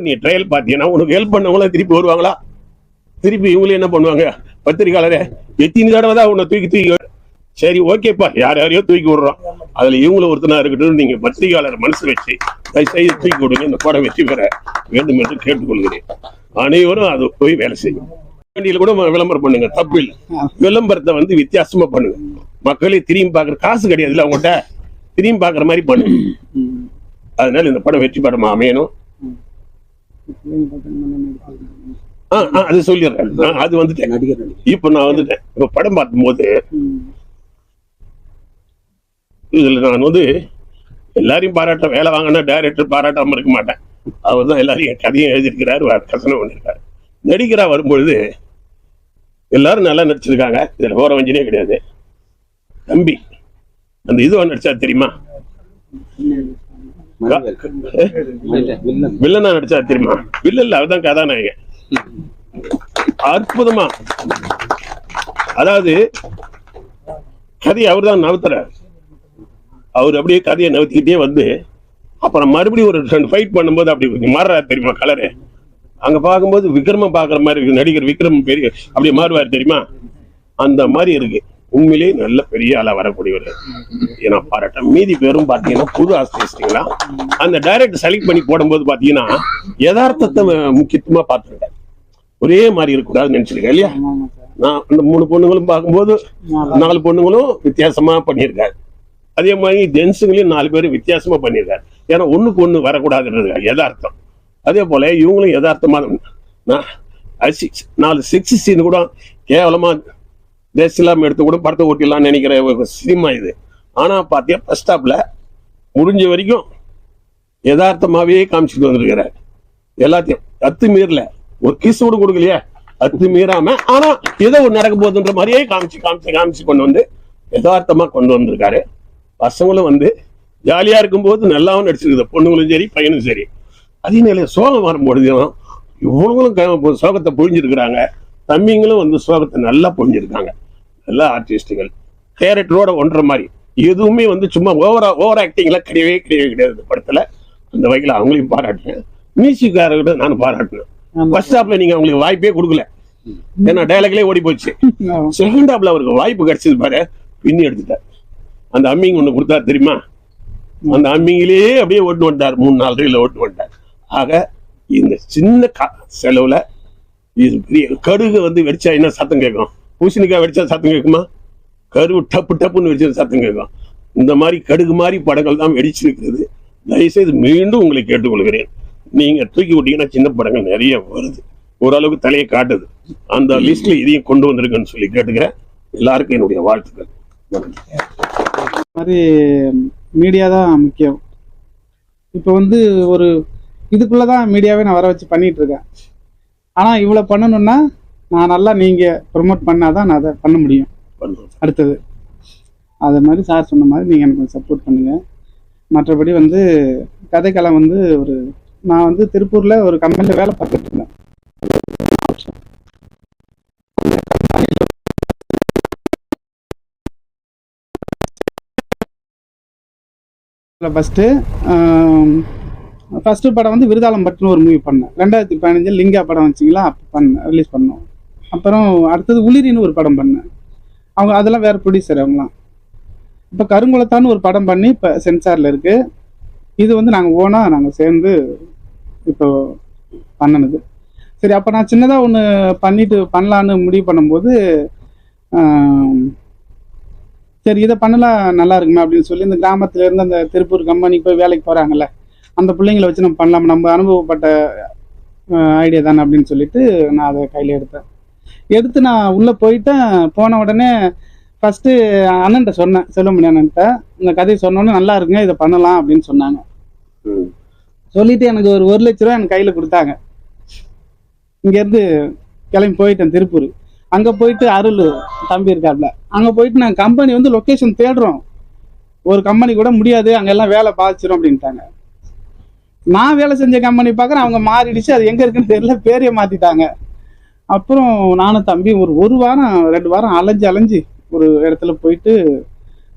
நீ ட்ரையல் பார்த்தீங்கன்னா உனக்கு ஹெல்ப் பண்ணவங்களாம் திருப்பி வருவாங்களா? திருப்பி இவங்களே என்ன பண்ணுவாங்க? பத்திரிகையாளரே எத்தனை தடவை தான் உன்னை தூக்கி சரி ஓகேப்பா, யாரையோ தூக்கி விடுறோம், அதுல இவங்களும் ஒருத்தனா இருக்கட்டும். நீங்க பத்திரிகையாளர் மனசு வச்சு செய்து தூக்கி விடுங்க, இந்த படம் வெற்றி பெற வேண்டும் என்று கேட்டுக்கொள்கிறேன். அனைவரும் அது போய் வேலை செய்யும். வண்டியில கூட விளம்பரம் பண்ணுங்க, தப்பு இல்லை. விளம்பரத்தை வித்தியாசமா பண்ணுங்க. மக்களே திரும்பி பாக்குற காசு கிடையாதுல்ல அவங்ககிட்ட, திரும்பி பாக்குற மாதிரி பண்ணுங்க. அதனால இந்த படம் வெற்றி படமா அமையணும். அது சொல்லிடுறேன். அது வந்துட்டேன். இப்ப நான் வந்துட்டேன். இப்ப படம் பார்க்கும்போது இதுல நான் எல்லாரையும் பாராட்ட, வேலை வாங்கினா டைரக்டர் பாராட்டாம இருக்க மாட்டேன். அவர் தான் எல்லாரையும் கதையும் எழுதியிருக்கிறாரு, கசனம் பண்ணிருக்காரு. நடிகரா வரும்பொழுது எல்லாரும் நல்லா நடிச்சிருக்காங்க. இதுல ஓர வஞ்சனே கிடையாது. தம்பி அந்த இதுவா நடிச்சா தெரியுமா? வில்லனா நடிச்சா தெரியுமா? வில்லன் அவர்தான் கதாநாயகன். அற்புதமா, அதாவது கதையை அவர் தான் நவுத்துறாரு. அவர் அப்படியே கதையை நவுத்திக்கிட்டே அப்புறம் மறுபடியும் ஒரு ஃபைட் பண்ணும்போது அப்படி மாறுறாரு தெரியுமா கலரு. அங்க பார்க்கும்போது விக்ரம பாக்குற மாதிரி இருக்கு. நடிகர் விக்ரம் பெரிய அப்படியே மாறுவார் தெரியுமா? அந்த மாதிரி இருக்கு. உண்மையிலேயே நல்ல பெரிய ஆளா வரக்கூடியவர் ஏன்னா பாராட்டம். மீதி பேரும் பாத்தீங்கன்னா புது ஆசிரியர்களா அந்த டைரக்டர் செலக்ட் பண்ணி போடும்போது பாத்தீங்கன்னா யதார்த்தத்தை முக்கியத்துவமா பார்த்துருக்கேன். ஒரே மாதிரி இருக்கக்கூடாதுன்னு நினைச்சிருக்கேன் இல்லையா? நான் அந்த 3 பொண்ணுங்களும் பார்க்கும்போது 4 பொண்ணுங்களும் வித்தியாசமா பண்ணியிருக்காரு. அதே மாதிரி ஜென்ஸுங்களையும் 4 பேரும் வித்தியாசமா பண்ணியிருக்காரு. ஏன்னா ஒண்ணுக்கு ஒண்ணு வரக்கூடாதுன்றது யதார்த்தம். அதே போல இவங்களும் யதார்த்தமா 4 செக்ஸ் சீன் கூட கேவலமா தேசியெல்லாம் எடுத்து கூட படத்தை ஓட்டிடலாம்னு நினைக்கிற ஒரு சினிமா இது. ஆனா பாத்தியா ஃபர்ஸ்ட் ஸ்டாப்ல முடிஞ்ச வரைக்கும் யதார்த்தமாவே காமிச்சிட்டு வந்திருக்கிறார். எல்லாத்தையும் அத்துமீறல, ஒரு கிஸ் கூட கொடுக்கலையே, அத்துமீறாம. ஆனா ஏதோ ஒரு நடக்க போகுதுன்ற மாதிரியே காமிச்சு கொண்டு யதார்த்தமா கொண்டு வந்திருக்காரு. பசங்களும் ஜாலியா இருக்கும்போது நல்லாவும் நடிச்சிருக்குது, பொண்ணுங்களும் சரி பையனும் சரி. அதே நிலையில சோகம் வரும்பொழுது இவங்களும் சோகத்தை புரிஞ்சிருக்கிறாங்க, தம்பிங்களும் சோகத்தை நல்லா புரிஞ்சிருக்காங்க. நல்ல ஆர்டிஸ்டுகள் கேரக்டரோட ஒன்ற மாதிரி எதுவுமே சும்மா ஓவர் ஆக்டிங்ல கிடையவே கிடையாது படத்துல. அந்த வகையில அவங்களையும் பாராட்டினேன். மியூசிக்காரர்கிட்ட நான் பாராட்டினேன். ஃபர்ஸ்ட் ஹாப்ல நீங்க அவங்களுக்கு வாய்ப்பே கொடுக்கல, ஏன்னா டைலாக்லயே ஓடி போச்சு. செகண்ட் ஹாப்ல அவருக்கு வாய்ப்பு கிடைச்சது பாரு, பின்னி எடுத்துட்டார். அந்த அம்மிங் ஒண்ணு கொடுத்தாரு தெரியுமா? அந்த அம்மிங்கிலேயே அப்படியே ஓட்டு வந்துட்டார். 3-4 ரீல ஓட்டு வந்துட்டார். ஆக இந்த சின்ன செலவுல இது பெரிய கடுகு வெடிச்சா என்ன சத்தம் கேட்கும்? பூசணிக்காய் வெடிச்சா சத்தம் கேட்குமா? கருவு டப்பு டப்புன்னு வெடிச்சது சத்தம் கேட்கும். இந்த மாதிரி கடுகு மாதிரி படங்கள் தான் வெடிச்சிருக்கிறது. தயவுசெய்து மீண்டும் உங்களை கேட்டுக்கொள்கிறேன், நீங்க தூக்கி விட்டீங்கன்னா சின்ன படங்கள் நிறைய வருது, ஓரளவுக்கு தலையை காட்டுது. அந்த லிஸ்ட்ல இதையும் கொண்டு வந்திருக்குன்னு சொல்லி கேட்டுக்கிறேன். எல்லாருக்கும் என்னுடைய வாழ்த்துக்கள். மாதிரி மீடியா தான் முக்கியம். இப்போ ஒரு இதுக்குள்ளதான் மீடியாவே நான் வர வச்சு பண்ணிட்டு இருக்கேன். ஆனா இவ்வளவு பண்ணணும்னா நான் நல்லா நீங்க ப்ரொமோட் பண்ணாதான் நான் அதை பண்ண முடியும். அடுத்தது அது மாதிரி சார் சொன்ன மாதிரி நீங்க எனக்கு சப்போர்ட் பண்ணுங்க. மற்றபடி கதைக்களம் ஒரு நான் திருப்பூர்ல ஒரு கம்பெனில வேலை பார்த்துட்டு இருந்தேன். ஃபர்ஸ்ட் படம் விருதாளம் பட்டுன்னு ஒரு மூவி பண்ணேன். 2015 லிங்கா படம் வச்சிங்களா, அப்போ ரிலீஸ் பண்ணோம். அப்புறம் அடுத்தது உளிரின்னு ஒரு படம் பண்ணேன். அவங்க அதெல்லாம் வேற ப்ரொடியூசர் அவங்களாம். இப்போ கருங்குளத்தான்னு ஒரு படம் பண்ணி இப்போ சென்சாரில் இருக்கு. இது நாங்கள் சேர்ந்து இப்போ பண்ணினது. சரி, அப்போ நான் சின்னதாக ஒன்று பண்ணலான்னு முடிவு பண்ணும்போது சரி இதை பண்ணலாம் நல்லா இருக்குமே அப்படின்னு சொல்லி இந்த கிராமத்துல இருந்து அந்த திருப்பூர் கம்பெனிக்கு போய் வேலைக்கு போகிறாங்கல்ல, அந்த பிள்ளைங்களை வச்சு நம்ம பண்ணலாம், நம்ம அனுபவப்பட்ட ஐடியா தானே அப்படின்னு சொல்லிட்டு நான் அதை கையில் எடுத்து நான் உள்ளே போயிட்டேன். போன உடனே ஃபஸ்ட்டு அண்ணன்ட்ட சொன்னேன், செல்வமணி அண்ணன்ட்ட, இந்த கதையை சொன்னோன்னே நல்லா இருக்குங்க, இதை பண்ணலாம் அப்படின்னு சொன்னாங்க. சொல்லிட்டு எனக்கு ஒரு 1 லட்ச ரூபா எனக்கு கையில் கொடுத்தாங்க. இங்கேருந்து கிளம்பி போயிட்டேன் திருப்பூர். அங்கே போயிட்டு அருள் தம்பி இருக்காப்ல, அங்கே போயிட்டு நாங்கள் கம்பெனி லொக்கேஷன் தேடுறோம். ஒரு கம்பெனி கூட முடியாது, அங்கெல்லாம் வேலை பாதிச்சிடும் அப்படின்ட்டாங்க. நான் வேலை செஞ்ச கம்பெனி பார்க்குறேன், அவங்க மாறிடுச்சு, அது எங்கே இருக்குன்னு தெரியல, பேரையே மாற்றிட்டாங்க. அப்புறம் நானும் தம்பி ஒரு வாரம் 2 வாரம் அலைஞ்சு ஒரு இடத்துல போயிட்டு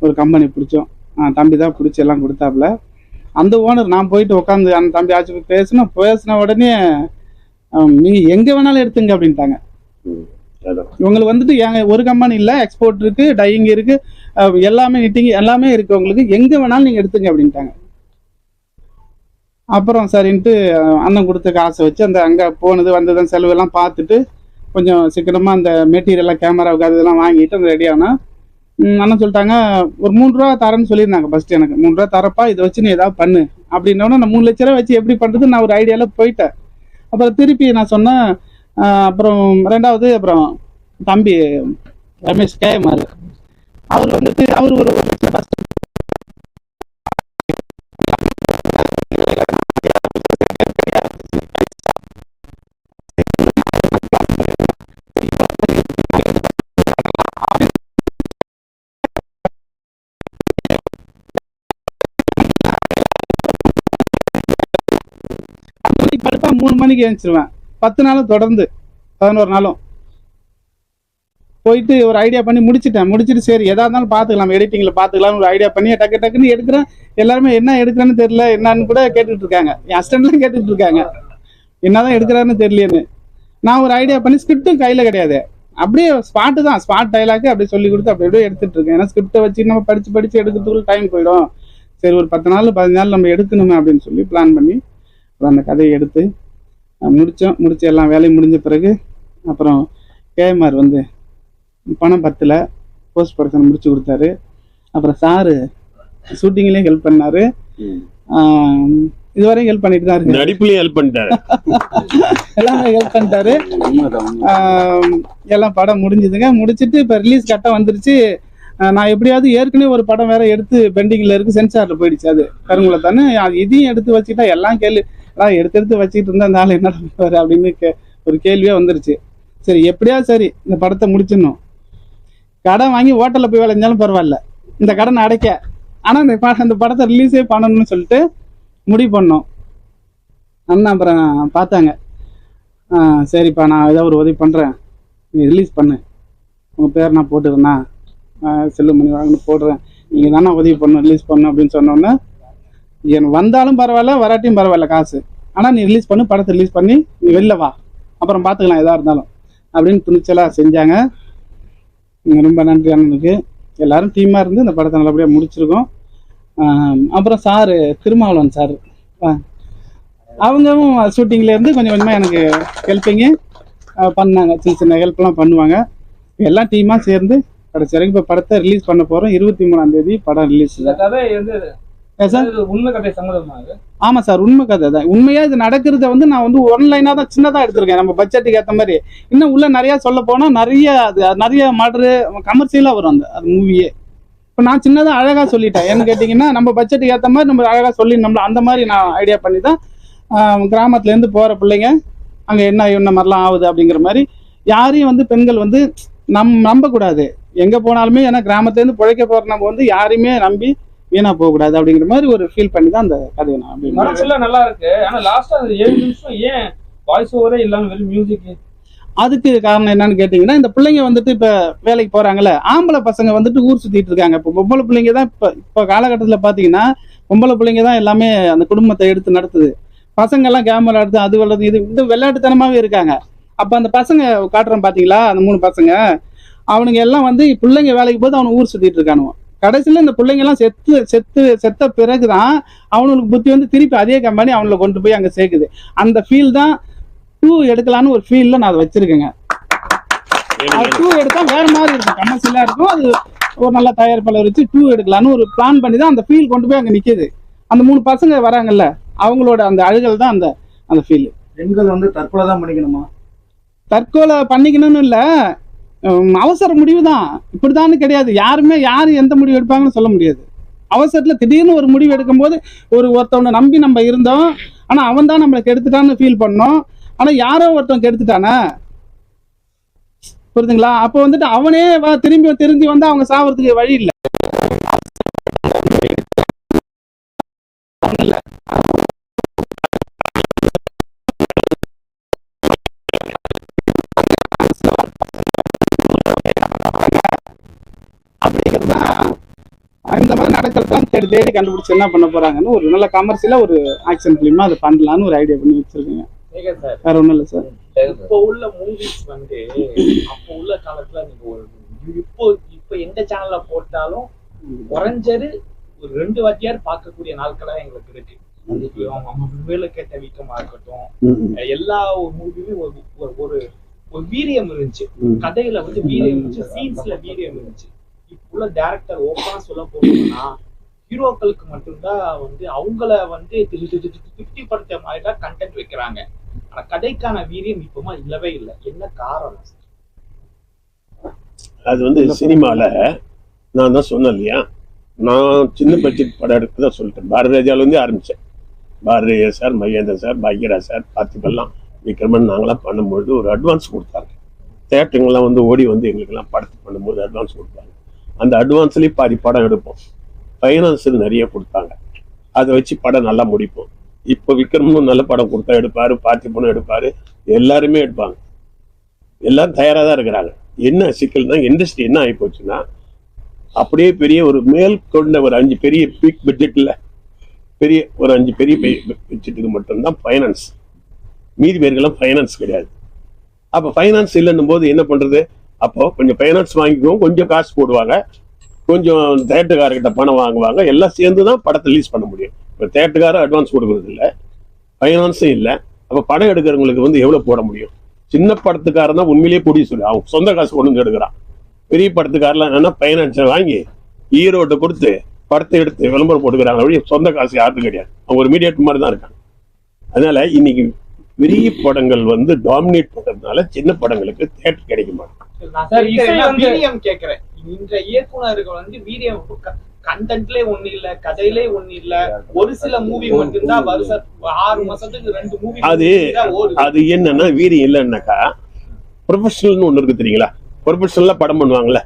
ஒரு கம்பெனி பிடிச்சோம். தம்பி தான் பிடிச்சி எல்லாம் கொடுத்தாப்புல. அந்த ஓனர் நான் போயிட்டு உட்காந்து அந்த தம்பி ஆச்சு பேசின உடனே நீங்க எங்க வேணாலும் எடுத்துங்க அப்படின்ட்டாங்க. இவங்களுக்கு வந்துட்டு எங்க ஒரு கம்பெனி இல்லை, எக்ஸ்போர்ட் இருக்கு, டையிங் இருக்கு, எல்லாமே நிட்டிங் எல்லாமே இருக்கு, உங்களுக்கு எங்க வேணாலும் நீங்க எடுத்துங்க அப்படின்ட்டாங்க. அப்புறம் சரின்ட்டு அண்ணன் கொடுத்த காசை வச்சு அந்த அங்கே போனது வந்தது செலவெல்லாம் பார்த்துட்டு கொஞ்சம் சீக்கிரமாக அந்த மெட்டீரியல்லாம் கேமராவுக்கு அது இதெல்லாம் வாங்கிட்டு அந்த ரெடியானா அண்ணன் சொல்லிட்டாங்க, ஒரு 3 ரூபா தரேன்னு சொல்லியிருந்தாங்க. ஃபர்ஸ்ட் எனக்கு 3 ரூபா தரப்பா, இதை வச்சு நீ ஏதாவது பண்ணு அப்படின்னோன்னா நான் 3 லட்ச ரூபா வச்சு எப்படி பண்ணுறது நான் ஒரு ஐடியாவில் போயிட்டேன். அப்புறம் திருப்பி நான் சொன்னேன். அப்புறம் ரெண்டாவது அப்புறம் தம்பி ரமேஷ் கேஎம்ஆர் அவர் வந்துட்டு அவர் ஒரு படுப்பா 3 மணிக்கு எழுந்திருவேன். 10 நாளும் தொடர்ந்து 11 நாளும் போயிட்டு ஒரு ஐடியா பண்ணி முடிச்சுட்டு சரி எதா இருந்தாலும் பார்த்துக்கலாம், எடிட்டிங்ல பார்த்துக்கலாம் ஒரு ஐடியா பண்ணி டக்குன்னு எடுக்கிறேன். எல்லாருமே என்ன எடுக்கிறேன்னு தெரியல, என்னன்னு கூட கேட்டுட்டு இருக்காங்க. என் அசிஸ்டன்ட்லாம் கேட்டுட்டு இருக்காங்க என்னதான் எடுக்கிறாருன்னு தெரியலன்னு. நான் ஒரு ஐடியா பண்ணி ஸ்கிரிப்டும் கையில கிடையாது, அப்படியே ஸ்பாட் டைலாக் அப்படியே சொல்லி கொடுத்து அப்படியே எடுத்துட்டு இருக்கேன். ஏன்னா ஸ்கிரிப்டை வச்சு நம்ம படிச்சு எடுக்கிறதுக்குள்ள டைம் போயிடும். சரி ஒரு 10 நாள் 15 நாள் நம்ம எடுக்கணுமே அப்படின்னு சொல்லி பிளான் பண்ணி அந்த கதையை எடுத்து முடிச்சு எல்லாம் வேலையும் முடிஞ்ச பிறகு அப்புறம் கேஎம்ஆர் வந்து பணம் 10ல் போஸ்ட் ப்ரொடக்ஷன் முடிச்சு கொடுத்தாரு. அப்புறம் சாரு ஷூட்டிங்லேயும் ஹெல்ப் பண்ணாரு, இதுவரையும் ஹெல்ப் பண்ணிட்டு தான் இருக்கு, நடிப்புலயும் ஹெல்ப் பண்ணிட்டாரு, எல்லாமே ஹெல்ப் பண்ணிட்டாரு. எல்லாம் படம் முடிஞ்சுதுங்க. முடிச்சுட்டு இப்போ ரிலீஸ் கட்டம் வந்துருச்சு. நான் எப்படியாவது ஏற்கனவே ஒரு படம் வேற எடுத்து பெண்டிங்ல இருக்கு, சென்சார்ல போயிடுச்சு, அது கருங்குளத்தானே. இதையும் எடுத்து வச்சுட்டா எல்லாம் எடுத்து வச்சுட்டு இருந்தா அந்த ஆள் என்ன பண்ணுவாரு அப்படின்னு ஒரு கேள்வியே வந்துருச்சு. சரி எப்படியாவது சரி இந்த படத்தை முடிச்சிடணும், கடன் வாங்கி ஹோட்டலில் போய் விளைஞ்சாலும் பரவாயில்ல, இந்த கடன் அடைக்க, ஆனால் இந்த படத்தை ரிலீஸே பண்ணணும்னு சொல்லிட்டு முடிவு பண்ணோம். அண்ணா அப்புறம் பார்த்தாங்க, சரிப்பா நான் ஏதோ ஒரு உதவி பண்ணுறேன், நீ ரிலீஸ் பண்ணு, உங்கள் பேர் நான் போட்டுக்கிறேண்ணா, செல்லுமணி வாங்கன்னு போடுறேன், நீங்கள் தானே உதவி பண்ணணும் ரிலீஸ் பண்ணணும் அப்படின்னு சொன்னோன்னே, எனக்கு வந்தாலும் பரவாயில்ல வராட்டியும் பரவாயில்ல காசு, ஆனால் நீ ரிலீஸ் பண்ணு, படத்தை ரிலீஸ் பண்ணி நீ வெளில வா, அப்புறம் பார்த்துக்கலாம் எதாக இருந்தாலும் அப்படின்னு துணிச்சலாக செஞ்சாங்க. ரொம்ப நன்றி அண்ணனுக்கு. எல்லாரும் டீமாக இருந்து இந்த படத்தை நல்லபடியாக முடிச்சிருக்கோம். அப்புறம் சாரு திருமாவளவன் சார் அவங்களும் ஷூட்டிங்லேருந்து கொஞ்சம் கொஞ்சமாக எனக்கு ஹெல்ப்பிங்கு பண்ணாங்க, சின்ன ஹெல்ப்லாம் பண்ணுவாங்க. எல்லாம் டீமாக சேர்ந்து கடைசி வரைக்கும் இப்போ படத்தை ரிலீஸ் பண்ண போகிறோம். 23ஆம் தேதி படம் ரிலீஸ். ஆமா சார், உண்மை கதை தான். உண்மையா இது நடக்கிறத வந்து நான் வந்து ஒன்லைனா தான் சின்னதா எடுத்திருக்கேன், நம்ம பட்ஜெட்டுக்கு ஏற்ற மாதிரி. இன்னும் உள்ள நிறைய சொல்ல போனா நிறைய மாடரு கமர்ஷியலா வரும் அது மூவியே. இப்போ நான் சின்னதா அழகா சொல்லிட்டேன். ஏன்னு கேட்டீங்கன்னா நம்ம பட்ஜெட்டுக்கு ஏற்ற மாதிரி நம்ம அழகா சொல்லி நம்மள அந்த மாதிரி நான் ஐடியா பண்ணி தான் கிராமத்துல இருந்து போற பிள்ளைங்க அங்க என்ன மாதிரிலாம் ஆகுது அப்படிங்கிற மாதிரி. யாரையும் வந்து பெண்கள் வந்து நம்ப கூடாது எங்க போனாலுமே. ஏன்னா கிராமத்துல இருந்து பிழைக்க போற நம்ம வந்து யாரையுமே நம்பி வீணா போக கூடாது அப்படிங்கிற மாதிரி ஒரு ஃபீல் பண்ணி தான் அந்த கதையை நான் அப்படி நல்லா இருக்கு. ஆனா லாஸ்டா 7 நிமிஷம் ஏன் வாய்ஸ் ஓவரே இல்லாம வெறும் மியூசிக்? அதுக்கு காரணம் என்னன்னு கேட்டீங்கன்னா, இந்த பிள்ளைங்க வந்துட்டு இப்ப வேலைக்கு போறாங்கல்ல, ஆம்பளை பசங்க வந்துட்டு ஊர் சுத்திட்டு இருக்காங்க. இப்போ பொம்பளை பிள்ளைங்க தான் இப்ப காலகட்டத்துல பாத்தீங்கன்னா பொம்பளை பிள்ளைங்க தான் எல்லாமே அந்த குடும்பத்தை எடுத்து நடத்துது. பசங்க எல்லாம் கேமரா எடுத்து அது வளர்த்து இது விளையாட்டுத்தனமாவே இருக்காங்க. அப்ப அந்த பசங்க காட்டுறோம் பாத்தீங்களா, அந்த 3 பசங்க அவனுங்க எல்லாம் வந்து பிள்ளைங்க வேலைக்கு போது அவனு ஊர் சுத்திட்டு இருக்கானுவோ. கடைசியில இந்த பிள்ளைங்க எல்லாம் செத்த பிறகுதான் அவனுக்கு புத்தி வந்து திருப்பி அதே கம்பெனி அவங்களை கொண்டு போய் அங்க சேர்க்குது. அந்த ஃபீல் தான் 2 எடுக்கலான்னு ஒரு ஃபீல்ல நான் அதை வச்சிருக்கேங்க. 2 எடுத்தா வேற மாதிரி இருக்கும், கமர்ஷியலா இருக்கும். அது ஒரு நல்ல தயாரிப்பாளர் வச்சு 2 எடுக்கலான்னு ஒரு பிளான் பண்ணி தான் அந்த ஃபீல் கொண்டு போய் அங்க நிக்குது. அந்த 3 பசங்க வராங்கல்ல, அவங்களோட அந்த அழுகல் தான் அந்த ஃபீல். பெண்கள் வந்து தற்கொலை தான் பண்ணிக்கணுமா? தற்கொலை பண்ணிக்கணும்னு இல்ல, அவசர முடிவு தான். இப்படிதான்னு கிடையாது, யாரு எந்த முடிவு எடுப்பாங்கன்னு சொல்ல முடியாது. அவசரத்துல திடீர்னு ஒரு முடிவு எடுக்கும் போது ஒருத்தவனை நம்பி நம்ம இருந்தோம், ஆனா அவன் தான் நம்மளை கெடுத்துட்டான்னு ஃபீல் பண்ணோம். ஆனா யாரோ ஒருத்தன் கெடுத்துட்டானே, புரியுதுங்களா? அப்போ வந்துட்டு அவனே திரும்பி வந்தா அவங்க சாவறதுக்கு வழி இல்லை. இந்த மாதிரி தேடி தேடி தேடி கண்டுபிடிச்சு என்ன பண்ண போறாங்கன்னு ஒரு நல்ல கமர்ஷியலா ஒரு ஆக்ஷன் பிலிமா அதை பண்ணலான்னு ஒரு ஐடியா பண்ணி வச்சிருக்கீங்க. வேற ஒண்ணும் இல்லை சார். இப்போ உள்ள மூவிஸ் வந்து அப்போ உள்ள காலத்துல நீங்க ஒரு இப்போ எந்த சேனல்ல போட்டாலும் குறைஞ்சது ஒரு 2 வாட்டியார் பார்க்கக்கூடிய நாட்களா எங்களுக்கு இருக்கு. வேலை கேட்ட வீக்கமா இருக்கட்டும், எல்லா மூவியுமே ஒரு வீரியம் இருந்துச்சு, கதையில வந்து வீரியம் இருந்துச்சு, சீன்ஸ்ல வீரியம் இருந்துச்சு. இப்போ உள்ள டைரக்டர் ஓப்பனா சொல்ல போனோம்னா ஹீரோக்களுக்கு மட்டும்தான் வந்து அவங்கள வந்து திருப்திப்படுத்த மாதிரிதான் கண்டென்ட் வைக்கிறாங்க. ஆனா கதைக்கான வீரியம் இப்பமா இல்லவே இல்லை. என்ன காரணம்? அது வந்து சினிமால நான் தான் சொன்னேன் இல்லையா, நான் சின்ன பட்ஜெட் படம் எடுக்கதான் சொல்லிட்டேன். பாரதிராஜால இருந்து ஆரம்பிச்சேன். Bharathiraja sir, Mahendra sir, Bhagyaraj sir, பார்த்திபெல்லாம், விக்ரமன் நாங்களாம் பண்ணும்பொழுது ஒரு அட்வான்ஸ் கொடுத்தாங்க. தேட்டருங்கெல்லாம் வந்து ஓடி வந்து எங்களுக்கெல்லாம் படத்தை பண்ணும்போது அட்வான்ஸ் கொடுத்தாங்க. அந்த அட்வான்ஸ்லேயே பாதி படம் எடுப்போம். ஃபைனான்ஸ் நிறைய கொடுத்தாங்க. அதை வச்சு படம் நல்லா முடிப்போம். இப்போ விக்ரமனும் நல்ல படம் கொடுத்தா எடுப்பாரு, பார்த்திபனும் எடுப்பாரு, எல்லாருமே எடுப்பாங்க. எல்லாரும் தயாராக தான் இருக்கிறாங்க. என்ன சிக்கல்னா இண்டஸ்ட்ரி என்ன ஆகி போச்சுன்னா, அப்படியே பெரிய ஒரு மேல் கொண்ட ஒரு 5 பெரிய பிக் பட்ஜெட்ல பெரிய ஒரு 5 பெரிய பட்ஜெட்டுக்கு மட்டும்தான் ஃபைனான்ஸ். மீதி பேருக்கெல்லாம் ஃபைனான்ஸ் கிடையாது. அப்போ ஃபைனான்ஸ் இல்லைன்னும் போது என்ன பண்றது? அப்போ கொஞ்சம் ஃபைனான்ஸ் வாங்கிக்குவோம், கொஞ்சம் காசு போடுவாங்க, கொஞ்சம் தேட்டருக்காரர்கிட்ட பணம் வாங்குவாங்க, எல்லாம் சேர்ந்து தான் படத்தை ரிலீஸ் பண்ண முடியும். இப்போ தேட்டருக்காரர் அட்வான்ஸ் கொடுக்கறது இல்லை, ஃபைனான்ஸும் இல்லை. அப்போ படம் எடுக்கிறவங்களுக்கு வந்து எவ்வளோ போட முடியும்? சின்ன படத்துக்காரன் தான் உண்மையிலேயே ப்ரொடியூசர், அவங்க சொந்த காசு கொண்டு வந்து எடுக்கிறான். பெரிய படத்துக்காரெல்லாம் என்னன்னா ஃபைனான்ஸை வாங்கி ஹீரோட்ட கொடுத்து படத்தை எடுத்து விளம்பரம் போட்டுக்கிறாங்க. அப்படியே சொந்த காசு யாருக்கும் கிடையாது. அவங்க ஒரு மீடியேட் மாதிரி தான் இருக்காங்க. அதனால இன்னைக்கு பெரிய படங்கள் வந்து டாமினேட் பண்றதுனால சின்ன படங்களுக்கு தேட்டர் கிடைக்க மாட்டேன். வீரியம் கேட்கிறேன். இந்த இயக்குனர்கள் வந்து வீரியம் கண்டென்ட்லே ஒண்ணு இல்ல, கதையிலே ஒண்ணு இல்ல, ஒரு சில மூவி மட்டும்தான் வருஷம் 6 மாசத்துக்கு 2 மூவி. அது என்னன்னா வீரியம் இல்லைன்னாக்கா ப்ரொஃபஷனல்னு ஒண்ணு இருக்கு தெரியுங்களா? ப்ரொஃபஷனலா படம் பண்ணுவாங்கல்ல,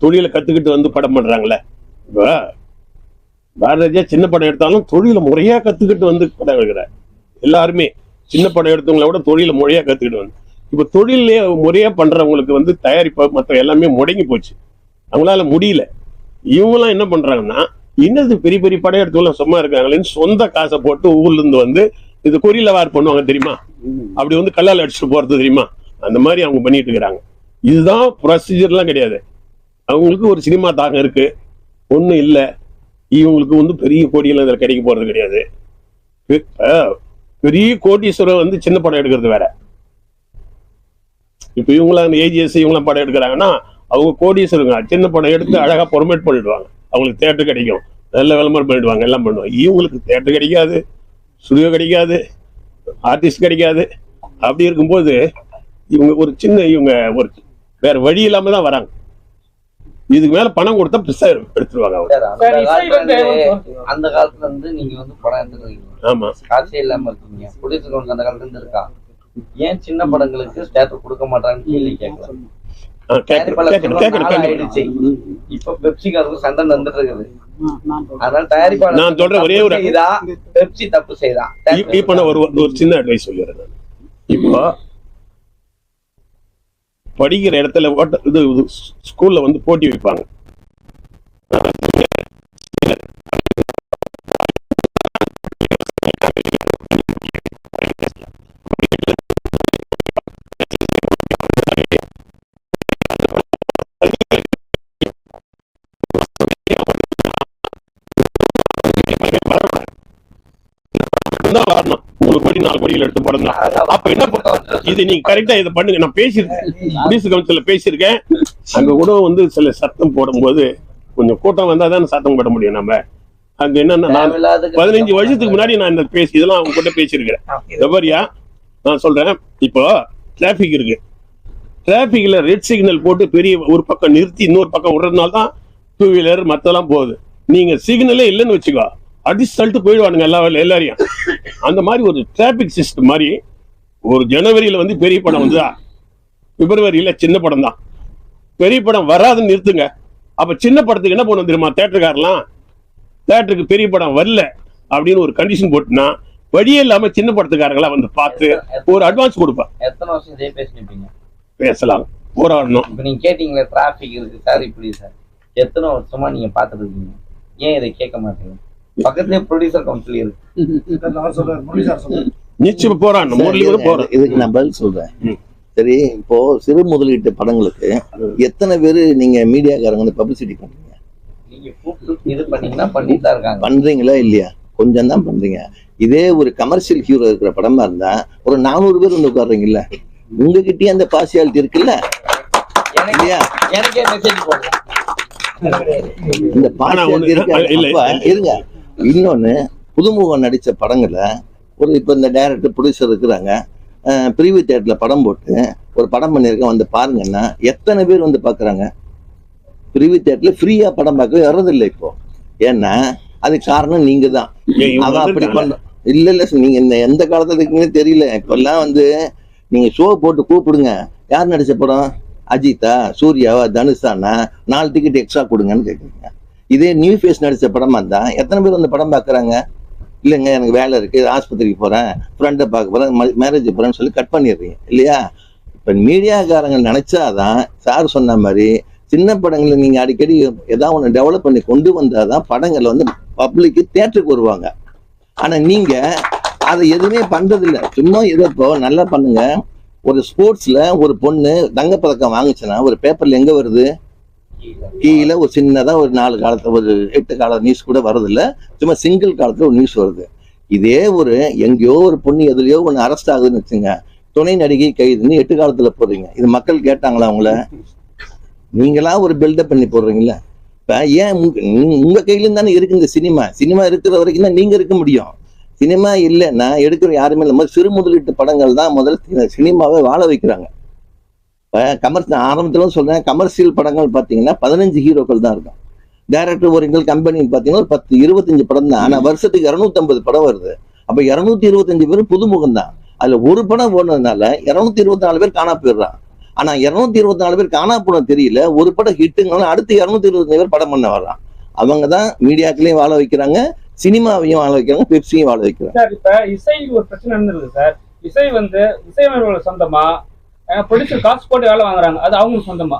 தொழிலை கத்துக்கிட்டு வந்து படம் பண்றாங்கல்ல. இப்போ பாரதிராஜா சின்ன படம் எடுத்தாலும் தொழிலை முறையா கத்துக்கிட்டு வந்து படம் எடுக்கிறார். எல்லாருமே சின்ன படம் எடுத்தவங்களை விட தொழிலை முறையா கத்துக்கிட்டு வந்து, இப்போ தொழிலே முறையா பண்றவங்களுக்கு வந்து தயாரிப்பு மற்ற எல்லாமே முடங்கி போச்சு, அவங்களால முடியல. இவங்கெல்லாம் என்ன பண்றாங்கன்னா, இன்னது பெரிய பெரிய படம் எடுத்தவங்க சும்மா இருக்காங்களேன்னு சொந்த காசை போட்டு ஊர்ல இருந்து வந்து இது கொரியில வார் பண்ணுவாங்க தெரியுமா? அப்படி வந்து கல்லால் அடிச்சுட்டு போறது தெரியுமா? அந்த மாதிரி அவங்க பண்ணிட்டு இருக்கிறாங்க. இதுதான் ப்ரொசீஜர்லாம் கிடையாது. அவங்களுக்கு ஒரு சினிமா தாக்கம் இருக்கு, ஒன்றும் இல்லை. இவங்களுக்கு வந்து பெரிய கோடியெல்லாம் இதில் கிடைக்க போறது கிடையாது. பெரிய கோடீஸ்வரர் வந்து சின்ன படம் எடுக்கிறது வேற. இப்போ இவங்களாம் அந்த ஏஜிஎஸ் இவங்களாம் படம் எடுக்கிறாங்கன்னா அவங்க கோடீஸ்வரங்க சின்ன படம் எடுத்து அழகா ப்ரொமோட் பண்ணிடுவாங்க. அவங்களுக்கு தேட்டர் கிடைக்கும், நல்ல விளம்பரம் பண்ணிடுவாங்க, எல்லாம் பண்ணுவாங்க. இவங்களுக்கு தேட்டர் கிடைக்காது, ஸ்டுடியோ கிடைக்காது, ஆர்டிஸ்ட் கிடைக்காது. அப்படி இருக்கும்போது இவங்க ஒரு சின்ன ஒரு வேற வழி இல்லாம தான் வராங்க. இதுக்கு மேல பணம் கொடுத்தா பெருசா எடுத்துருவாங்க. அந்த காலத்துல இருந்து நீங்க வந்து படம் எடுத்துருக்கீங்க. ஆமா, காசே இல்லாம இருக்கீங்க. புடிச்சுக்கணும் அந்த காலத்துல இருந்து இருக்கா. ஏன் சின்ன படங்களுக்கு தேட்டர் கொடுக்க மாட்டாங்கன்னு கேள்வி கேட்கலாம். இப்ப பெப்சிக்காரருக்கு சண்டை வந்துட்டு இருக்குது. அதனால தயாரிப்பாளர் நான் சொல்றேன் ஒரே ஒரு பெப்சி தப்பு செய்தான். இப்ப நான் ஒரு சின்ன அட்வைஸ் சொல்லிடுறேன். இப்போ படிக்கிற இடத்துல இது ஸ்கூல்ல வந்து போட்டி வைப்பாங்க. வரணும் 3 கோடி 4 கோடியில் எடுத்து படம் தான். அப்ப என்ன இது நீங்க கரெக்டா இதை பண்ணுங்க. நான் பேசியிருக்கேன், போலீஸ் கவுன்சில பேசியிருக்கேன். அங்க கூட வந்து சில சத்தம் போடும்போது கொஞ்சம் கூட்டம் வந்தா தான் சத்தம் போட முடியும். நம்ம அங்க என்னன்னா, நான் 15 வருஷத்துக்கு முன்னாடி நான் இந்த இதெல்லாம் அவங்க கூட பேசியிருக்கிறேன். எவரியா நான் சொல்றேன், இப்போ டிராபிக் இருக்கு, டிராபிக்ல ரெட் சிக்னல் போட்டு பெரிய ஒரு பக்கம் நிறுத்தி இன்னொரு பக்கம் விடுறதுனால தான் 2 வீலர் மத்தெல்லாம் போகுது. நீங்க சிக்னலே இல்லைன்னு வச்சுக்கோ, அடிச்சு தள்ளிட்டு போயிடுவானுங்க எல்லாரையும். அந்த மாதிரி ஒரு டிராபிக் சிஸ்டம் மாதிரி ஒரு ஜனவரியில வந்து பெரிய படம் வந்துதா, பிப்ரவரியில சின்ன படம் தான். பெரிய படம் வராதுன்னு நிறுத்துங்க. அப்ப சின்ன படத்துக்கு என்ன பண்ண தெரியுமா? தேட்டருக்காரலாம் தேட்டருக்கு பெரிய படம் வரல அப்படின்னு ஒரு கண்டிஷன் போட்டுனா வழியே இல்லாம சின்ன படத்துக்காரங்களா வந்து பார்த்து ஒரு அட்வான்ஸ் கொடுப்பேன். எத்தனை வருஷம் இதே பேசினீங்க? பேசலாம், போராடணும். இப்ப நீங்க கேட்டீங்களே டிராபிக் இருக்கு சார், இப்படி சார் எத்தனை வருஷமா நீங்க பாத்துட்டு இருக்கீங்க? ஏன் இதை கேட்க மாட்டீங்க? பக்கத்துலயே ப்ரொடியூசர் கவுன்சில் இருக்கு. அவர் சொல்றாரு, முரளி சார் சொல்றாரு. நிச்சயம் போறான், முரளி கூட போறான். இதுக்கு நான் பதில் சொல்றேன். சரி, இப்போ சிறு முதலீட்டு படங்களுக்கு எத்தனை பேரு நீங்க மீடியாக்காரங்க வந்து பப்ளிசிட்டி பண்றீங்க? நீங்க கூப்பிட்டு இது பண்ணீங்கன்னா பண்ணிட்டு தான் இருக்காங்க. பண்றீங்களா இல்லையா? கொஞ்சம் தான் பண்றீங்க. இதே ஒரு கமர்ஷியல் ஹீரோ இருக்கிற படமா இருந்தா ஒரு 400 பேர் வந்து உட்கார்றீங்கல்ல. உங்ககிட்டயே அந்த பார்சியாலிட்டி இருக்குல்ல இல்லையா? எனக்கே மெசேஜ் போடுங்க. இந்த பார்சியாலிட்டி இருக்கு. இருங்க, இன்னொன்னு புதுமுகம் நடிச்ச படங்களை ஒரு இப்ப இந்த டைரக்டர் ப்ரொடியூசர் இருக்கிறாங்க, பிரிவு தியேட்டர்ல படம் போட்டு ஒரு படம் பண்ணியிருக்கேன் வந்து பாருங்கன்னா எத்தனை பேர் வந்து பாக்குறாங்க? பிரிவு தியேட்டர்ல ஃப்ரீயா படம் பார்க்க வர்றதில்லை இப்போ. ஏன்னா அதுக்கு காரணம் நீங்க தான். அவன் அப்படி பண்ண இல்ல நீங்க இந்த எந்த காலத்துல இருக்குன்னு தெரியல. இப்பெல்லாம் வந்து நீங்க ஷோ போட்டு கூப்பிடுங்க, யார் நடிச்ச படம்? அஜித்தா, சூர்யாவா, தனுஷானா, 4 டிக்கெட் எக்ஸ்ட்ரா கொடுங்கன்னு கேட்குறீங்க. இதே நியூ ஃபேஸ் நடிச்ச படமா இருந்தா எத்தனை பேர் வந்து படம் பார்க்குறாங்க? இல்லைங்க எனக்கு வேலை இருக்கு, ஆஸ்பத்திரிக்கு போறேன், ஃப்ரெண்டை பார்க்க போறேன், மேரேஜ் போறேன்னு சொல்லி கட் பண்ணிடுறீங்க இல்லையா? இப்ப மீடியாக்காரங்க நினைச்சாதான் சார் சொன்ன மாதிரி சின்ன படங்களை நீங்க அடிக்கடி ஏதாவது ஒன்று டெவலப் பண்ணி கொண்டு வந்தாதான் படங்கள் வந்து பப்ளிக்கு தியேட்டருக்கு வருவாங்க. ஆனா நீங்க அதை எதுவுமே பண்றது இல்லை. சும்மா ஏதோ இப்போ நல்லா பண்ணுங்க. ஒரு ஸ்போர்ட்ஸ்ல ஒரு பொண்ணு தங்கப்பதக்கம் வாங்குச்சுன்னா ஒரு பேப்பர்ல எங்க வருது? கீழே ஒரு சின்னதா ஒரு 4 காலத்துல ஒரு 8 கால நியூஸ் கூட வருதில்ல, சும்மா சிங்கிள் காலத்துல ஒரு நியூஸ் வருது. இதே ஒரு எங்கேயோ ஒரு பொண்ணு எதுலையோ ஒன்று அரெஸ்ட் ஆகுதுன்னு வச்சுங்க, துணை நடிகை கைதுன்னு 8 காலத்துல போடுறீங்க. இது மக்கள் கேட்டாங்களா அவங்கள? நீங்களா ஒரு பில்டப் பண்ணி போடுறீங்களா? இப்ப ஏன் உங்க கையிலும் தானே இருக்கு இந்த சினிமா. சினிமா இருக்கிற வரைக்கும் தான் நீங்க இருக்க முடியும். சினிமா இல்லைன்னா எடுக்கிற யாருமே இல்லை. சிறு முதலீட்டு படங்கள் தான் முதல்ல சினிமாவை வாழ வைக்கிறாங்க. இப்ப ஆரம்பத்துல சொல்றேன், கமர்ஷியல் படங்கள் பாத்தீங்கன்னா 15 ஹீரோக்கள் தான் இருக்கும். டைரக்டர் ஓரியன்டல் கம்பெனி பாத்தீங்கன்னா ஒரு 10-25 படம் தான். ஆனா வருஷத்துக்கு 250 படம் வருது. அப்ப 225 பேர் புதுமுகம் தான். அதுல ஒரு படம் போனதுனால 224 பேர் காணா போயிடுறான். ஆனா 224 பேர் காணா போன தெரியல, ஒரு படம் ஹிட்டுங்கனால அடுத்து 225 பேர் படம் பண்ண வர்றான். அவங்க தான் மீடியாக்களையும் வாழ வைக்கிறாங்க, சினிமாவையும் வாழ வைக்கிறாங்க, பெப்சியும் வாழ வைக்கிறாங்க. சார் இப்ப இசை ஒரு பிரச்சனை இருந்திருக்கு சார். இசை வந்து இசையமைப்பாளர் சொந்தமா, ப்ரொடியூசர் காசு போட்டு வேலை வாங்குறாங்க, அது அவங்களுக்கு சொந்தமா?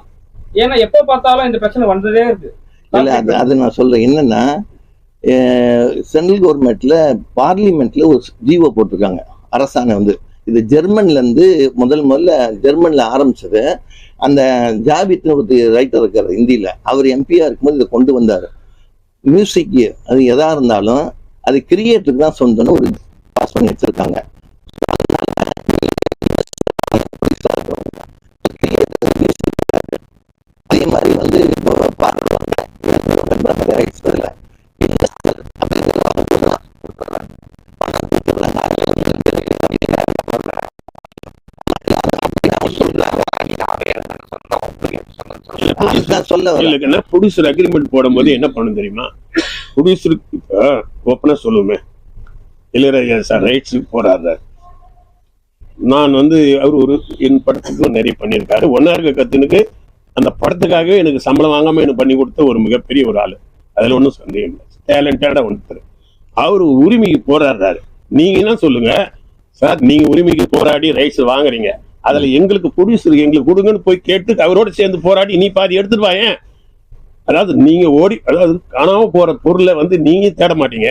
ஏன்னா எப்ப பார்த்தாலும் இந்த பிரச்சனை வந்ததே இருக்கு. இல்ல அது நான் சொல்றேன் என்னன்னா, சென்ட்ரல் கவர்மெண்ட்ல பார்லிமெண்ட்ல ஒரு ஜீவோ போட்டிருக்காங்க. அரசாங்கம் வந்து இது ஜெர்மன்ல இருந்து முதல்ல ஜெர்மன்ல ஆரம்பிச்சது. அந்த ஜாபித்னு ஒரு ரைட்டர் இருக்காரு ஹிந்தியில, அவர் எம்பியா இருக்கும்போது இதை கொண்டு வந்தாரு. மியூசிக் அது எதா இருந்தாலும் அது கிரியேட்டருக்கு தான் சொந்தம்னு ஒரு பாஸ் பண்ணி வச்சிருக்காங்க. அதே மாதிரி வந்து இப்போ பாடுறவங்க ப்ரொடியூசர் அக்ரிமெண்ட் போடும்போது என்ன பண்ணும் தெரியுமா? ப்ரொடியூசருக்கு ஓப்பனா சொல்லுமே, இளையராஜா சார் ரைட்ஸ் போறாரு. நான் வந்து அவர் ஒரு என் படத்துக்கு நிறைய பண்ணியிருக்காரு. ஒன்னா இருக்க கத்துனுக்கு அந்த படத்துக்காகவே எனக்கு சம்பளம் வாங்காம எனக்கு பண்ணி கொடுத்த ஒரு மிகப்பெரிய ஒரு ஆளு. அதுல ஒன்றும் சந்தேகம் இல்லை. டேலண்டடா ஒருத்தர். அவரு உரிமைக்கு போராடுறாரு. நீங்க என்ன சொல்லுங்க சார், நீங்க உரிமைக்கு போராடி ரைட்ஸ் வாங்குறீங்க, அதுல எங்களுக்கு ப்ரொடியூசருக்கு எங்களுக்கு கொடுங்கன்னு போய் கேட்டு அவரோட சேர்ந்து போராடி நீ பாதி எடுத்துட்டு வாயேன். அதாவது நீங்க அதாவது காணாம போற பொருளை வந்து நீங்க தேட மாட்டீங்க.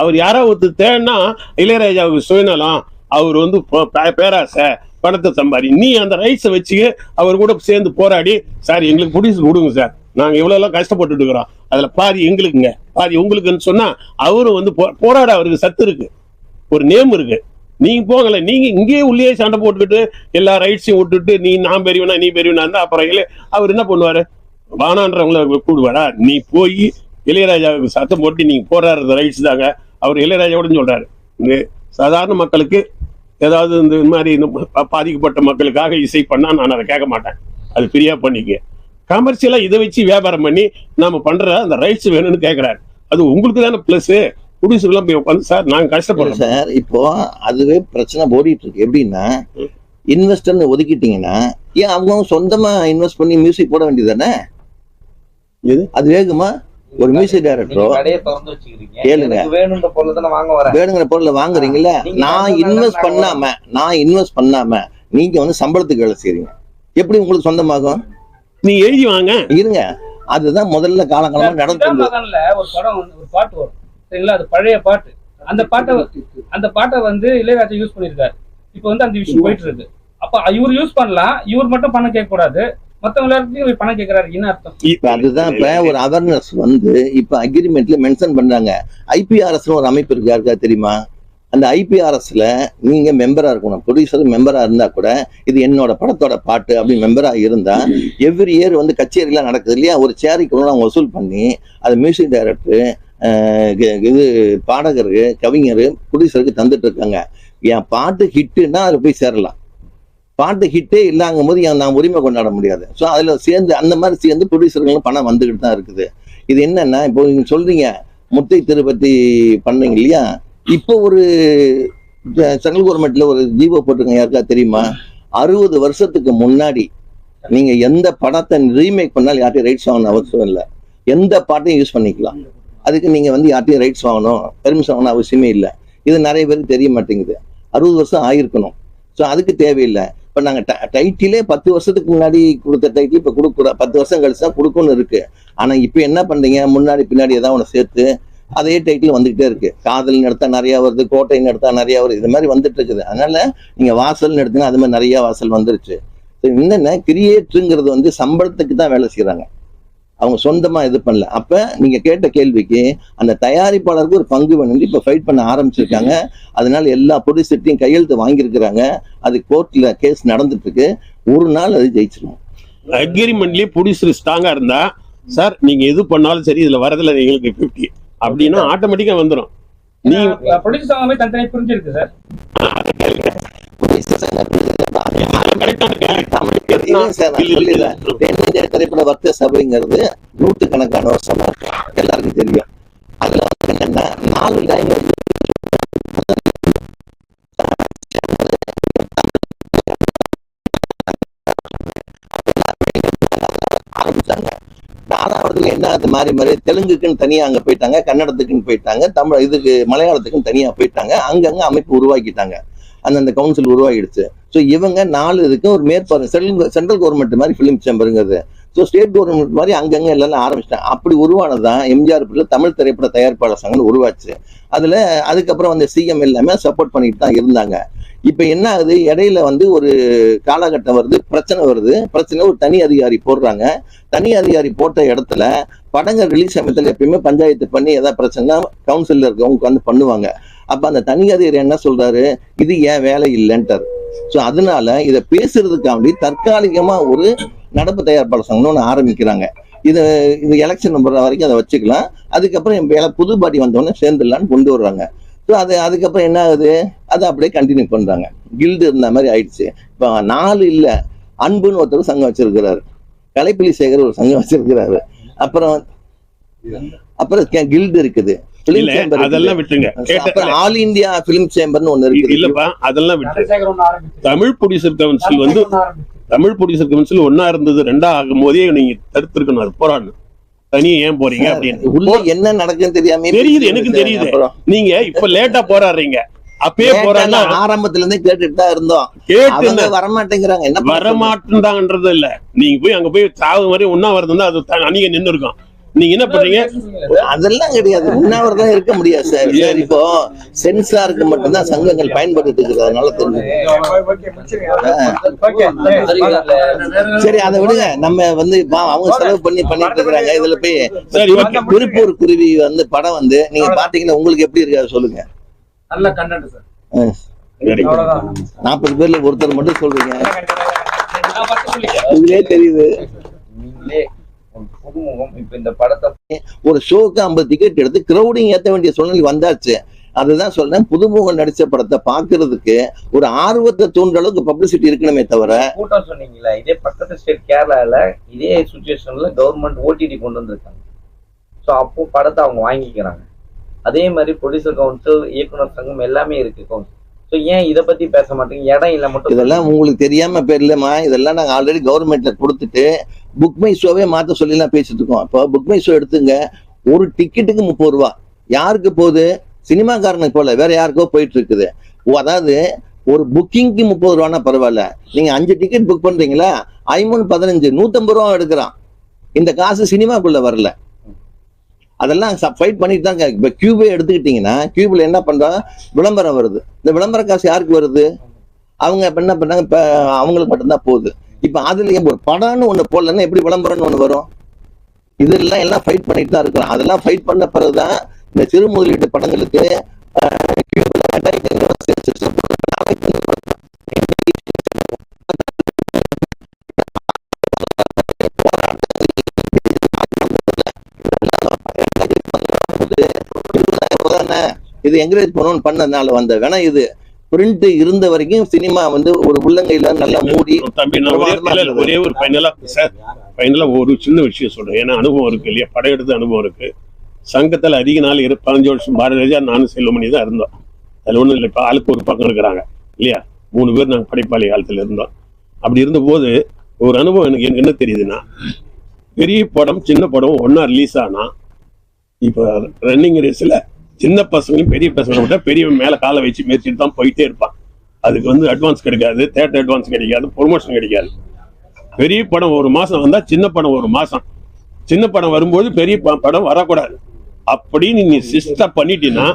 அவர் யாராவது தேடினா இளையராஜாவுக்கு சுயநலம், அவர் வந்து பேராசை, பணத்தை சம்பாதி, நீ அந்த ரைட்ஸை வச்சு அவர் கூட சேர்ந்து போராடி சார் எங்களுக்கு ப்ரொடியூசர் கொடுங்க சார், நாங்க எவ்வளவு எல்லாம் கஷ்டப்பட்டுட்டு இருக்கிறோம், அதுல பாதி எங்களுக்குங்க பாதி உங்களுக்குன்னு சொன்னா அவரும் வந்து போராட அவருக்கு சத்து இருக்கு, ஒரு நேம் இருக்கு. நீங்க போகல, நீங்க இங்கேயே உள்ளே சண்டை போட்டுக்கிட்டு எல்லா ரைட்ஸையும் விட்டுட்டு நான் பெரியவனா நீ பெரியவனா இருந்தா அப்புறம் அவர் என்ன பண்ணுவாரு? வானான்றவங்கள கூடுவாரா? நீ போய் இளையராஜாவுக்கு சத்தம் போட்டு நீங்க போராடுற ரைட்ஸ் தாங்க. அவர் இளையராஜாவோட சொல்றாரு, இந்த சாதாரண மக்களுக்கு ஏதாவது இந்த மாதிரி பாதிக்கப்பட்ட மக்களுக்காக இசை பண்ணா நான் அதை கேட்க மாட்டேன், அது ஃப்ரீயா பண்ணிக்க. கமர்ஷியலா இதை வச்சு வியாபாரம் பண்ணி நாம பண்ற அந்த ரைட்ஸ் வேணும்னு கேட்கிறாரு. அது உங்களுக்கு தானே பிளஸ். சார் நாங்க கஷ்டப்படுறோம் சார். இப்போ அதுவே பிரச்சனை ஓடிட்டு இருக்கு. எப்படின்னா இன்வெஸ்டர்னு ஒதுக்கிட்டீங்கன்னா ஏன் அவங்க சொந்தமா இன்வெஸ்ட் பண்ணி மியூசிக் போட வேண்டியதானே? அது வேகுமா? ஒரு மியூசிக் டைரக்டரோ கேளுங்க, வேணுங்கிற பொருளை வாங்குறீங்கல்ல, நான் இன்வெஸ்ட் பண்ணாம நீங்க வந்து சம்பளத்துக்கு வேலை செய்றீங்க, எப்படி உங்களுக்கு சொந்தமாகும்? நீ எழுதி வாங்க இருங்க. அதுதான் முதல்ல காலங்காலமா நடந்து மகன்ல ஒரு படம் ஒரு பாட்டு வரும் சரிங்களா, அது பழைய பாட்டு. அந்த பாட்டை வந்து இளையராஜா யூஸ் பண்ணிருக்காரு. இப்ப வந்து அந்த விஷயம் போயிட்டு இருக்கு. அப்ப இவர் யூஸ் பண்ணலாம், இவர் மட்டும் பணம் கேட்க கூடாது, மத்தவங்க எல்லாருக்கும் பணம் கேட்கறாரு, என்ன அர்த்தம்? இப்ப அதுதான் இப்ப ஒரு அவேர்னஸ் வந்து இப்ப அக்ரிமெண்ட்ல மென்ஷன் பண்றாங்க. IPRS ஒரு அமைப்பு இருக்கு, யாருக்கா தெரியுமா? அந்த IPRSல நீங்க மெம்பரா இருக்கணும். ப்ரொடியூசர் மெம்பரா இருந்தா கூட இது என்னோட படத்தோட பாட்டு அப்படின்னு மெம்பரா இருந்தா எவ்ரி இயர் வந்து கச்சேரிலாம் நடக்குது இல்லையா, ஒரு சேரிக்கு அவங்க வசூல் பண்ணி அது மியூசிக் டைரக்டர், இது பாடகருக்கு, கவிஞர், ப்ரொடியூசருக்கு தந்துட்டு இருக்காங்க. என் பாட்டு ஹிட்டுன்னா அதில் போய் சேரலாம். பாட்டு ஹிட்டே இல்லாங்கும் போது நான் உரிமை கொண்டாட முடியாது. ஸோ அதில் சேர்ந்து அந்த மாதிரி சேர்ந்து ப்ரொடியூசர்களும் பணம் வந்துக்கிட்டு தான் இருக்குது. இது என்னன்னா, இப்போ நீங்க சொல்றீங்க முத்தை திருப்பதி பண்ணீங்க இல்லையா, இப்போ ஒரு சென்ட்ரல் கவர்மெண்ட்ல ஒரு ஜீவோ போட்டிருக்காங்க, யாருக்கா தெரியுமா? 60 வருஷத்துக்கு முன்னாடி நீங்க எந்த படத்தை ரீமேக் பண்ணாலும் யார்ட்டையும் ரைட்ஸ் வாங்கணும் அவசியம் இல்லை. எந்த பாட்டையும் யூஸ் பண்ணிக்கலாம். அதுக்கு நீங்க வந்து யார்ட்டையும் ரைட்ஸ் வாங்கணும், பெர்மிஷன் வாங்கணும் அவசியமே இல்லை. இது நிறைய பேருக்கு தெரிய மாட்டேங்குது. 60 வருஷம் ஆயிருக்கணும். ஸோ அதுக்கு தேவையில்லை. இப்போ நாங்கள் டைட்டிலே 10 வருஷத்துக்கு முன்னாடி கொடுத்த டைட்டில் இப்போ கொடுக்கூட 10 வருஷம் கழிச்சு தான் கொடுக்கணும்னு இருக்கு. ஆனால் இப்போ என்ன பண்றீங்க, முன்னாடி பின்னாடி ஏதாவது ஒன்று சேர்த்து அதே டைட்டில் வந்துகிட்டே இருக்கு. காதல்னு எடுத்தா நிறைய வருது, கோட்டைன்னு எடுத்தா நிறைய வருது, இது மாதிரி வந்துட்டு இருக்குது. அதனால நீங்க வாசல்னு எடுத்தீங்கன்னா அது மாதிரி நிறைய வாசல் வந்துருச்சு. என்னென்ன கிரியேட்டருங்கிறது வந்து சம்பளத்துக்கு தான் வேலை செய்யறாங்க, அவங்க சொந்தமா இது பண்ணல. அப்ப நீங்க கேட்ட கேள்விக்கு அந்த தயாரிப்பாளருக்கு ஒரு பங்கு வேணும். இப்ப ஃபைட் பண்ண ஆரம்பிச்சிருக்காங்க. அதனால எல்லா ப்ரொடியூசர்ட்டையும் கையெழுத்து வாங்கியிருக்கிறாங்க. அது கோர்ட்ல கேஸ் நடந்துட்டு இருக்கு. ஒரு நாள் அது ஜெயிச்சிடும். அக்ரிமெண்ட்லயே ப்ரொடியூசர் ஸ்ட்ராங்கா இருந்தா, சார் நீங்க எது பண்ணாலும் சரி இதுல வரதுல எங்களுக்கு 50 அப்படின்னா ஆட்டோமேட்டிக்கா வந்துடும். நீ ப்ரொடியூசர் சங்கமே தனித்தனியா புரிஞ்சிருக்கு சார். திரைப்பட வர்த்தக சபைங்கிறது 100கணக்கான வருஷமா இருக்கு, எல்லாருக்கும் தெரியும். அதுல வந்து என்னன்னா 4 டைம் ஆரம்பிச்சாங்க. 4வதுல என்ன அது மாறி மாறி தெலுங்குக்குன்னு தனியா அங்க போயிட்டாங்க, கன்னடத்துக்குன்னு போயிட்டாங்க, தமிழ் இதுக்கு மலையாளத்துக்குன்னு தனியா போயிட்டாங்க. அங்கங்க அமைப்பு உருவாக்கிட்டாங்க, அந்தந்த கவுன்சில் உருவாகிடுச்சு. ஸோ இவங்க 4 இதுக்கு ஒரு மேற்பார்வை சென்ட்ரல் கவர்மெண்ட் மாதிரி ஃபிலிம் சேம்பருங்கிறது. ஸோ ஸ்டேட் கவர்மெண்ட் மாதிரி அங்கங்க எல்லாம் ஆரம்பிச்சிட்டாங்க. அப்படி உருவானதான் எம்ஜிஆர் தமிழ் திரைப்பட தயாரிப்பாளர் சங்கம் உருவாச்சு. அதுல அதுக்கப்புறம் வந்து CM எல்லாமே சப்போர்ட் பண்ணிட்டு தான் இருந்தாங்க. இப்ப என்ன ஆகுது, இடையில வந்து ஒரு காலகட்டம் வருது, பிரச்சனை வருது. பிரச்சனை ஒரு தனி அதிகாரி போடுறாங்க. தனி அதிகாரி போட்ட இடத்துல படங்கள் ரிலீஸ் சமயத்தில் எப்பயுமே பஞ்சாயத்து பண்ணி ஏதாவது பிரச்சனை கவுன்சில்ல இருக்கவங்க உட்காந்து பண்ணுவாங்க. அப்ப அந்த தனி அதிகாரி என்ன சொல்றாரு, இது ஏன் வேலை இல்லைன்ட்டார். ஸோ அதனால இதை பேசுறதுக்காண்டி தற்காலிகமா ஒரு நடப்பு தயாரிப்பாளர் சங்கம்னு ஒன்று ஆரம்பிக்கிறாங்க. இது எலெக்ஷன் வர வரைக்கும் அதை வச்சுக்கலாம். அதுக்கப்புறம் புது பாட்டி வந்தோடனே சேர்ந்துடலான்னு கொண்டு வர்றாங்க. ஸோ அதுக்கப்புறம் என்ன ஆகுது, அதை அப்படியே கண்டினியூ பண்றாங்க. கில்டு இருந்த மாதிரி ஆயிடுச்சு. இப்போ 4 இல்லை, அன்புன்னு ஒருத்தர் சங்கம் வச்சிருக்கிறாரு, கலைப்பிலி சேகர் ஒரு சங்கம் வச்சிருக்கிறாரு, அப்புறம் கில்டு இருக்குது, அதெல்லாம் விட்டுங்க. ஆல் இந்தியா பிலிம் சேம்பர்னு ஒண்ணு இருக்கு. இல்லப்பா அதெல்லாம் விட்டு தமிழ் ப்ரொடியூசர் கவுன்சில் வந்து ஒன்னா இருந்தது, 2ஆ ஆகும் போதே நீங்க தடுத்திருக்கணும். அது போராடணும். தனியா ஏன் போறீங்க அப்படின்னு உள்ள என்ன நடக்குன்னு தெரியாம தெரியுது, எனக்கு தெரியுது. நீங்க இப்ப லேட்டா போராடுறீங்க, அப்பயே போறாங்க. ஆரம்பத்துல இருந்தே கேட்டுட்டு தான் இருந்தோம், கேட்டு வரமாட்டேங்கிறாங்க. என்ன வரமாட்டேன்றாங்கன்றது இல்ல, நீங்க போய் அங்க போய் சாவு மாதிரி ஒன்னா வருதுன்னா அது அணிக நின்று இருக்கும். நீங்க என்ன பண்றீங்க, அதெல்லாம் கிடையாது. உண்ணாவிரதம் இருக்க முடியாது சார். இப்போ சென்சாருக்கு மட்டும்தான் சங்கங்கள் பயன்படுத்தி இருக்கிறதுனால தெரிஞ்சு. சரி அதை விடுங்க, நம்ம வந்து அவங்க செலவு பண்ணிட்டு இருக்கிறாங்க. இதுல போய் திருப்பூர் குருவி வந்து படம் வந்து நீங்க பாத்தீங்கன்னா உங்களுக்கு எப்படி இருக்காது சொல்லுங்க. நல்ல கண்டென்ட் சார். 40 பேர்ல ஒருத்தர் மட்டும் சொல்றீங்க, இதுலயே தெரியுது. புதுமுகம் இப்ப இந்த படத்தை ஒரு ஷோக்கு 50 டிக்கெட் எடுத்து கிரௌடிங் ஏற்ற வேண்டிய சூழ்நிலை வந்தாச்சு. அதுதான் சொல்றேன், புதுமுகம் நடிச்ச படத்தை பாக்குறதுக்கு ஒரு ஆர்வத்தை தூண்டுற அளவுக்கு பப்ளிசிட்டி இருக்கணுமே தவிர. கூட்டம் சொன்னீங்களா, இதே பக்கத்து ஸ்டேட் கேரளால இதே சிச்சுவேஷன்ல கவர்மெண்ட் OTT கொண்டு வந்திருக்காங்க. ஸோ அப்போ படத்தை அவங்க வாங்கிக்கிறாங்க. அதே மாதிரி ப்ரொடியூசர் கவுன்சில், இயக்குனர் சங்கம் எல்லாமே இருக்கு கவுன்சில். ஸோ ஏன் இதை பத்தி பேச மாட்டீங்க, இடம் இல்லை மட்டும்? இதெல்லாம் உங்களுக்கு தெரியாம இல்லம்மா, இதெல்லாம் நாங்க ஆல்ரெடி கவர்மெண்ட்ல கொடுத்துட்டு புக் மை ஷோவே மாற்ற சொல்லிலாம் பேசிட்டு இருக்கோம். இப்போ புக் மை ஷோ எடுத்துங்க, ஒரு டிக்கெட்டுக்கு 30 ரூபா. யாருக்கு போகுது, சினிமாக்காரனுக்கு போல வேற யாருக்கோ போயிட்டு இருக்குது. அதாவது ஒரு புக்கிங்க்கு 30 ரூபானா பரவாயில்ல, நீங்க 5 டிக்கெட் புக் பண்றீங்களா, 13 15 150 ரூபா எடுக்கிறான். இந்த காசு சினிமாக்குள்ள வரல. அதெல்லாம் ஃபைட் பண்ணிட்டு தாங்க. இப்போ கியூபே எடுத்துக்கிட்டிங்கன்னா கியூபில் என்ன பண்ணுறாங்க, விளம்பரம் வருது. இந்த விளம்பர காசு யாருக்கு வருது? அவங்க இப்போ என்ன பண்ணாங்க, இப்போ அவங்களுக்கு மட்டும்தான் போகுது. இப்போ அதுல ஒரு படம்னு ஒன்று போடலன்னா எப்படி விளம்பரம்னு ஒன்று வரும்? இதெல்லாம் எல்லாம் ஃபைட் பண்ணிட்டு தான் இருக்கிறோம். அதெல்லாம் ஃபைட் பண்ண பிறகுதான் இந்த சிறு முதலீட்டு படங்களுக்கு இது என்கரேஜ் பண்ணணும்னு பண்ணதுனால வந்த வேணா இது பிரிண்ட் இருந்த வரைக்கும் சினிமா வந்து ஒரு உள்ளங்கையில நல்லா மூடி. தம்பி நான் ஒரே ஒரு ஃபைனலா ஒரு சின்ன விஷயம் சொல்றேன். ஏன்னா அனுபவம் இருக்கு இல்லையா, படம் எடுத்த அனுபவம் இருக்கு. சங்கத்துல அதிக நாள் 15 வருஷம் பாரதிராஜா நானும் செல்வமணி தான் இருந்தோம். அதுல ஒண்ணும் இல்லை. இப்ப ஆளுக்கு ஒரு பக்கம் இருக்கிறாங்க இல்லையா, 3 பேர் நாங்கள் படைப்பாளி காலத்துல இருந்தோம். அப்படி இருந்தபோது ஒரு அனுபவம் எனக்கு என்ன தெரியுதுன்னா, பெரிய படம் சின்ன படம் ஒன்னா ரிலீஸ் ஆனா இப்ப ரன்னிங் ரேஸ்ல சின்ன பசங்களும் பெரிய பசங்களை விட்டா பெரியவன் மேல காலை வச்சு மேய்ச்சிட்டு தான் போயிட்டே இருப்பான். அதுக்கு வந்து அட்வான்ஸ் கிடைக்காது, தேட்டர் அட்வான்ஸ் கிடைக்காது, ப்ரொமோஷன் கிடைக்காது. பெரிய படம் ஒரு மாசம் வந்தா சின்ன படம் ஒரு மாசம், சின்ன படம் வரும்போது பெரிய படம் வரக்கூடாது அப்படின்னு நீ சிஸ்டம் பண்ணிட்டீங்கன்னா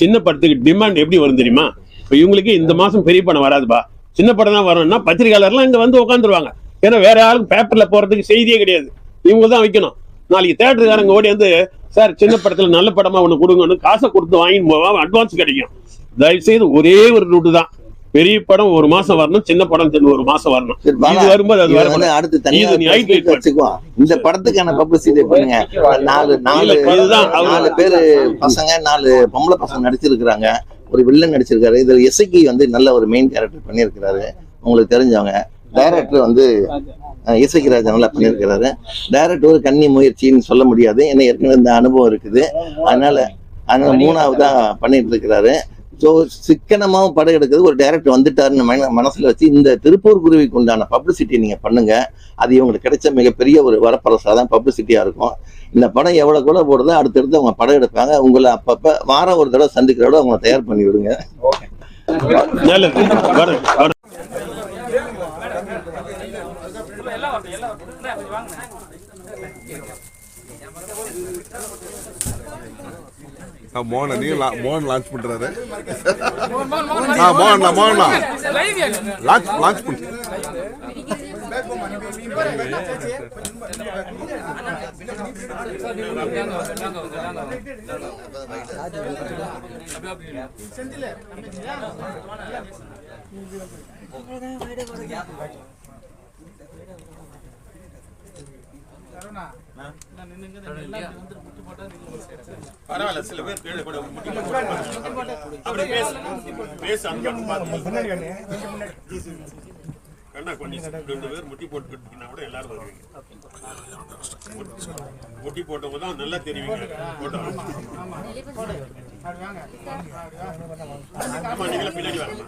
சின்ன படத்துக்கு டிமாண்ட் எப்படி வரும் தெரியுமா? இப்போ இவங்களுக்கு இந்த மாசம் பெரிய படம் வராதுப்பா, சின்ன படம் தான் வரணும்னா பத்திரிகையாளர்லாம் இங்க வந்து உட்காந்துருவாங்க. ஏன்னா வேற யாரும் பேப்பர்ல போறதுக்கு செய்தியே கிடையாது, இவங்க தான் வைக்கணும். நாளைக்கு தேட்டருக்காரங்க ஓடி வந்து சார் சின்ன படத்துல நல்ல படமா ஒண்ணு கொடுங்கன்னு காசை கொடுத்து வாங்கிட்டு போவாங்க, அட்வான்ஸ் கிடைக்கும். தயவுசெய்து ஒரே ஒரு ரூட்டு தான், பெரிய படம் ஒரு மாசம் வரணும், சின்ன படம் ஒரு மாசம் வரணும். இது வரும்போது அது அடுத்து வச்சுக்குவோம். இந்த படத்துக்கான பப்ளிசிட்டி பண்ணுங்க. 4 பேரு பசங்க 4 பொம்பளை பசங்க நடிச்சிருக்கிறாங்க, ஒரு வில்லன் நடிச்சிருக்காரு. இதுல எஸ்ஐக்கு வந்து நல்ல ஒரு மெயின் கேரக்டர் பண்ணியிருக்கிறாரு, உங்களுக்கு தெரிஞ்சவங்க. டைரக்டர் வந்து இசைக்கு ராஜா நல்லா பண்ணியிருக்கிறாரு. டைரக்டர் ஒரு கன்னி முயற்சின்னு சொல்ல முடியாது, ஏன்னா ஏற்கனவே இந்த அனுபவம் இருக்குது. அதனால 3ஆவதா பண்ணிட்டு இருக்கிறாரு. ஸோ சிக்கனமாகவும் படம் எடுக்கிறது ஒரு டைரக்டர் வந்துட்டாருன்னு மனசுல வச்சு இந்த திருப்பூர் குருவிக்கு உண்டான பப்ளிசிட்டி நீங்க பண்ணுங்க. அது இவங்களுக்கு கிடைச்ச மிகப்பெரிய ஒரு வரப்பிரசாதம் பப்ளிசிட்டியா இருக்கும். இந்த படம் எவ்வளவு கூட போடுதோ அடுத்தடுத்து அவங்க படம் எடுப்பாங்க. உங்களை அப்பப்ப வாரம் ஒரு தடவை சந்திக்கிறோட அவங்க தயார் பண்ணி விடுங்க. மோகன் நீங்க மோகன் லான்ச் பண்றாரு. மோகன் லான்ச் பண்ணு. பரவாயில்ல, சில பேர் கொஞ்சம் 2 பேர் முட்டி போட்டுக்கிட்டீங்கன்னா கூட எல்லாரும் வருவீங்க. முட்டி போட்டவங்க தான் நல்லா தெரிவிங்க. நீங்களே பின்னாடி வரலாம்.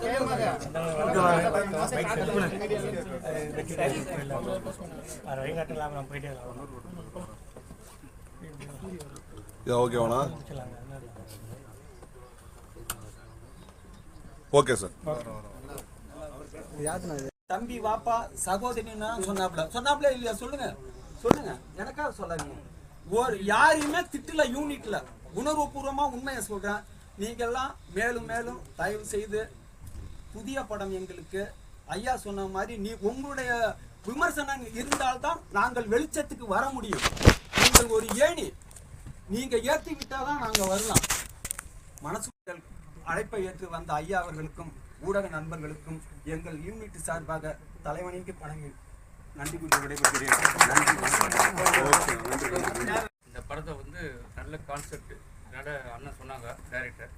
ஓகேவாண்ணா? Okay sir. தம்பி வாப்பா சகோதரின்னா சொன்னாப்ல இல்லையா? சொல்லுங்க எனக்காக சொல்லாதீங்க. ஒரு யாரையுமே திட்டல, யூனிட்ல உணர்வுபூர்வமா உண்மையை சொல்றேன். நீங்கெல்லாம் மேலும் மேலும் தயவு செய்து புதிய படம் எங்களுக்கு ஐயா சொன்ன மாதிரி நீ உங்களுடைய விமர்சனம் இருந்தால்தான் நாங்கள் வெளிச்சத்துக்கு வர முடியும். நீங்கள் ஒரு ஏணி, நீங்க ஏற்றி விட்டாதான் நாங்க வரலாம். மனசு அழைப்பை ஏற்று வந்த ஐயா அவர்களுக்கும் ஊடக நண்பர்களுக்கும் எங்கள் யூனிட் சார்பாக தலைவனிக்கு பணங்கி நன்றி கூறி விடைபெறுகிறேன். இந்த படத்தை வந்து நல்ல கான்செப்ட் அண்ணன் சொன்னாங்க டைரக்டர்,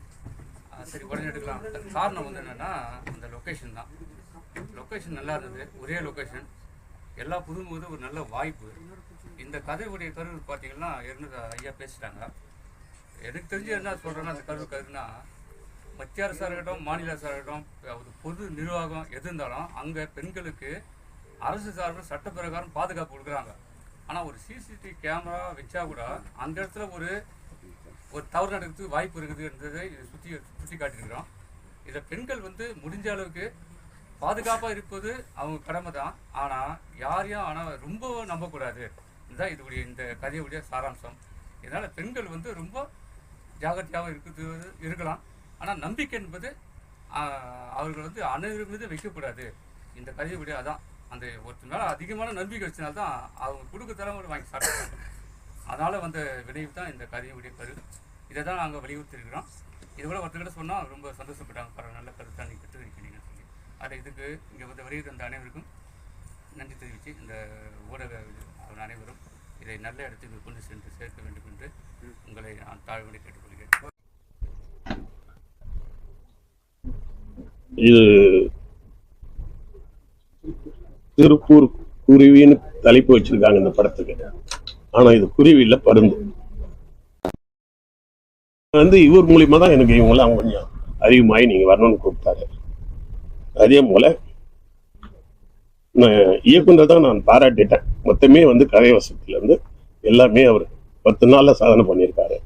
சரி உடனே எடுக்கலாம். காரணம் வந்து என்னன்னா அந்த லொக்கேஷன் தான். லொக்கேஷன் நல்லா இருந்தது, ஒரே லொக்கேஷன், எல்லா புதுமுது ஒரு நல்ல வாய்ப்பு. இந்த கதையுடைய கரு பார்த்தீங்கன்னா ஏற்கனவே ஐயா பேசிட்டாங்க. எனக்கு தெரிஞ்சு என்ன சொல்கிறேன்னா, அந்த கருன்னா மத்திய அரசாக இருக்கட்டும் மாநில அரசாக இருக்கட்டும் ஒரு பொது நிர்வாகம் எது இருந்தாலும் அங்கே பெண்களுக்கு அரசு சார்பில் சட்ட பிரகாரம் பாதுகாப்பு கொடுக்குறாங்க. ஆனால் ஒரு சிசிடிவி கேமரா வச்சா கூட அந்த இடத்துல ஒரு தவறு நடக்கிறதுக்கு வாய்ப்பு இருக்குதுன்றதை சுட்டி காட்டியிருக்கிறோம். இதில் பெண்கள் வந்து முடிஞ்ச அளவுக்கு பாதுகாப்பாக இருப்பது அவங்க கடமை தான். ஆனால் யாரையும் ரொம்ப நம்பக்கூடாது. இதுதான் இதுடைய இந்த கதையுடைய சாராம்சம். இதனால் பெண்கள் வந்து ரொம்ப ஜாகிரதையாக இருக்கலாம். ஆனால் நம்பிக்கை என்பது அவர்கள் வந்து அனைவரும் மீது வைக்கக்கூடாது. இந்த கதையுடைய அதான் அந்த ஒருத்தர் மேலே அதிகமான நம்பிக்கை வச்சனால்தான் அவங்க கொடுக்க தலைமுறை வாங்கி சாப்பிடுறாங்க. அதனால் வந்த விளைவு தான் இந்த கதையுடைய கரு. இதை தான் நாங்கள் வலியுறுத்திருக்கிறோம். இது கூட ஒருத்தர்கிட்ட சொன்னால் ரொம்ப சந்தோஷப்பட்டாங்க. பரவாயில்ல, நல்ல கருத்து தான் நீங்கள் கற்றுக்கிறீங்கன்னு சொல்லி. அதில் இதுக்கு இங்கே வந்து வருகிற அந்த அனைவருக்கும் நன்றி தெரிவித்து இந்த ஊடக அனைவரும் இதை நல்ல இடத்துக்கு கொண்டு சென்று சேர்க்க வேண்டும் என்று உங்களை நான் தாழ்வுகளை கேட்டுக்கொள்கிறேன். இது திருப்பூர் குருவின்னு தலைப்பு வச்சிருக்காங்க இந்த படத்துக்கு. ஆனா இது குருவி இல்ல, பருந்து. வந்து இவர் மூலியமா தான் எனக்கு இவங்கெல்லாம் கொஞ்சம் அதிகமாகி நீங்க வரணும்னு கூப்பிட்டாரு. அதே போல இயக்குனர் தான் நான் பாராட்டிட்டேன். மொத்தமே வந்து கதை வசத்துல இருந்து எல்லாமே அவர் 10 நாள்ல சாதனை பண்ணியிருக்காரு.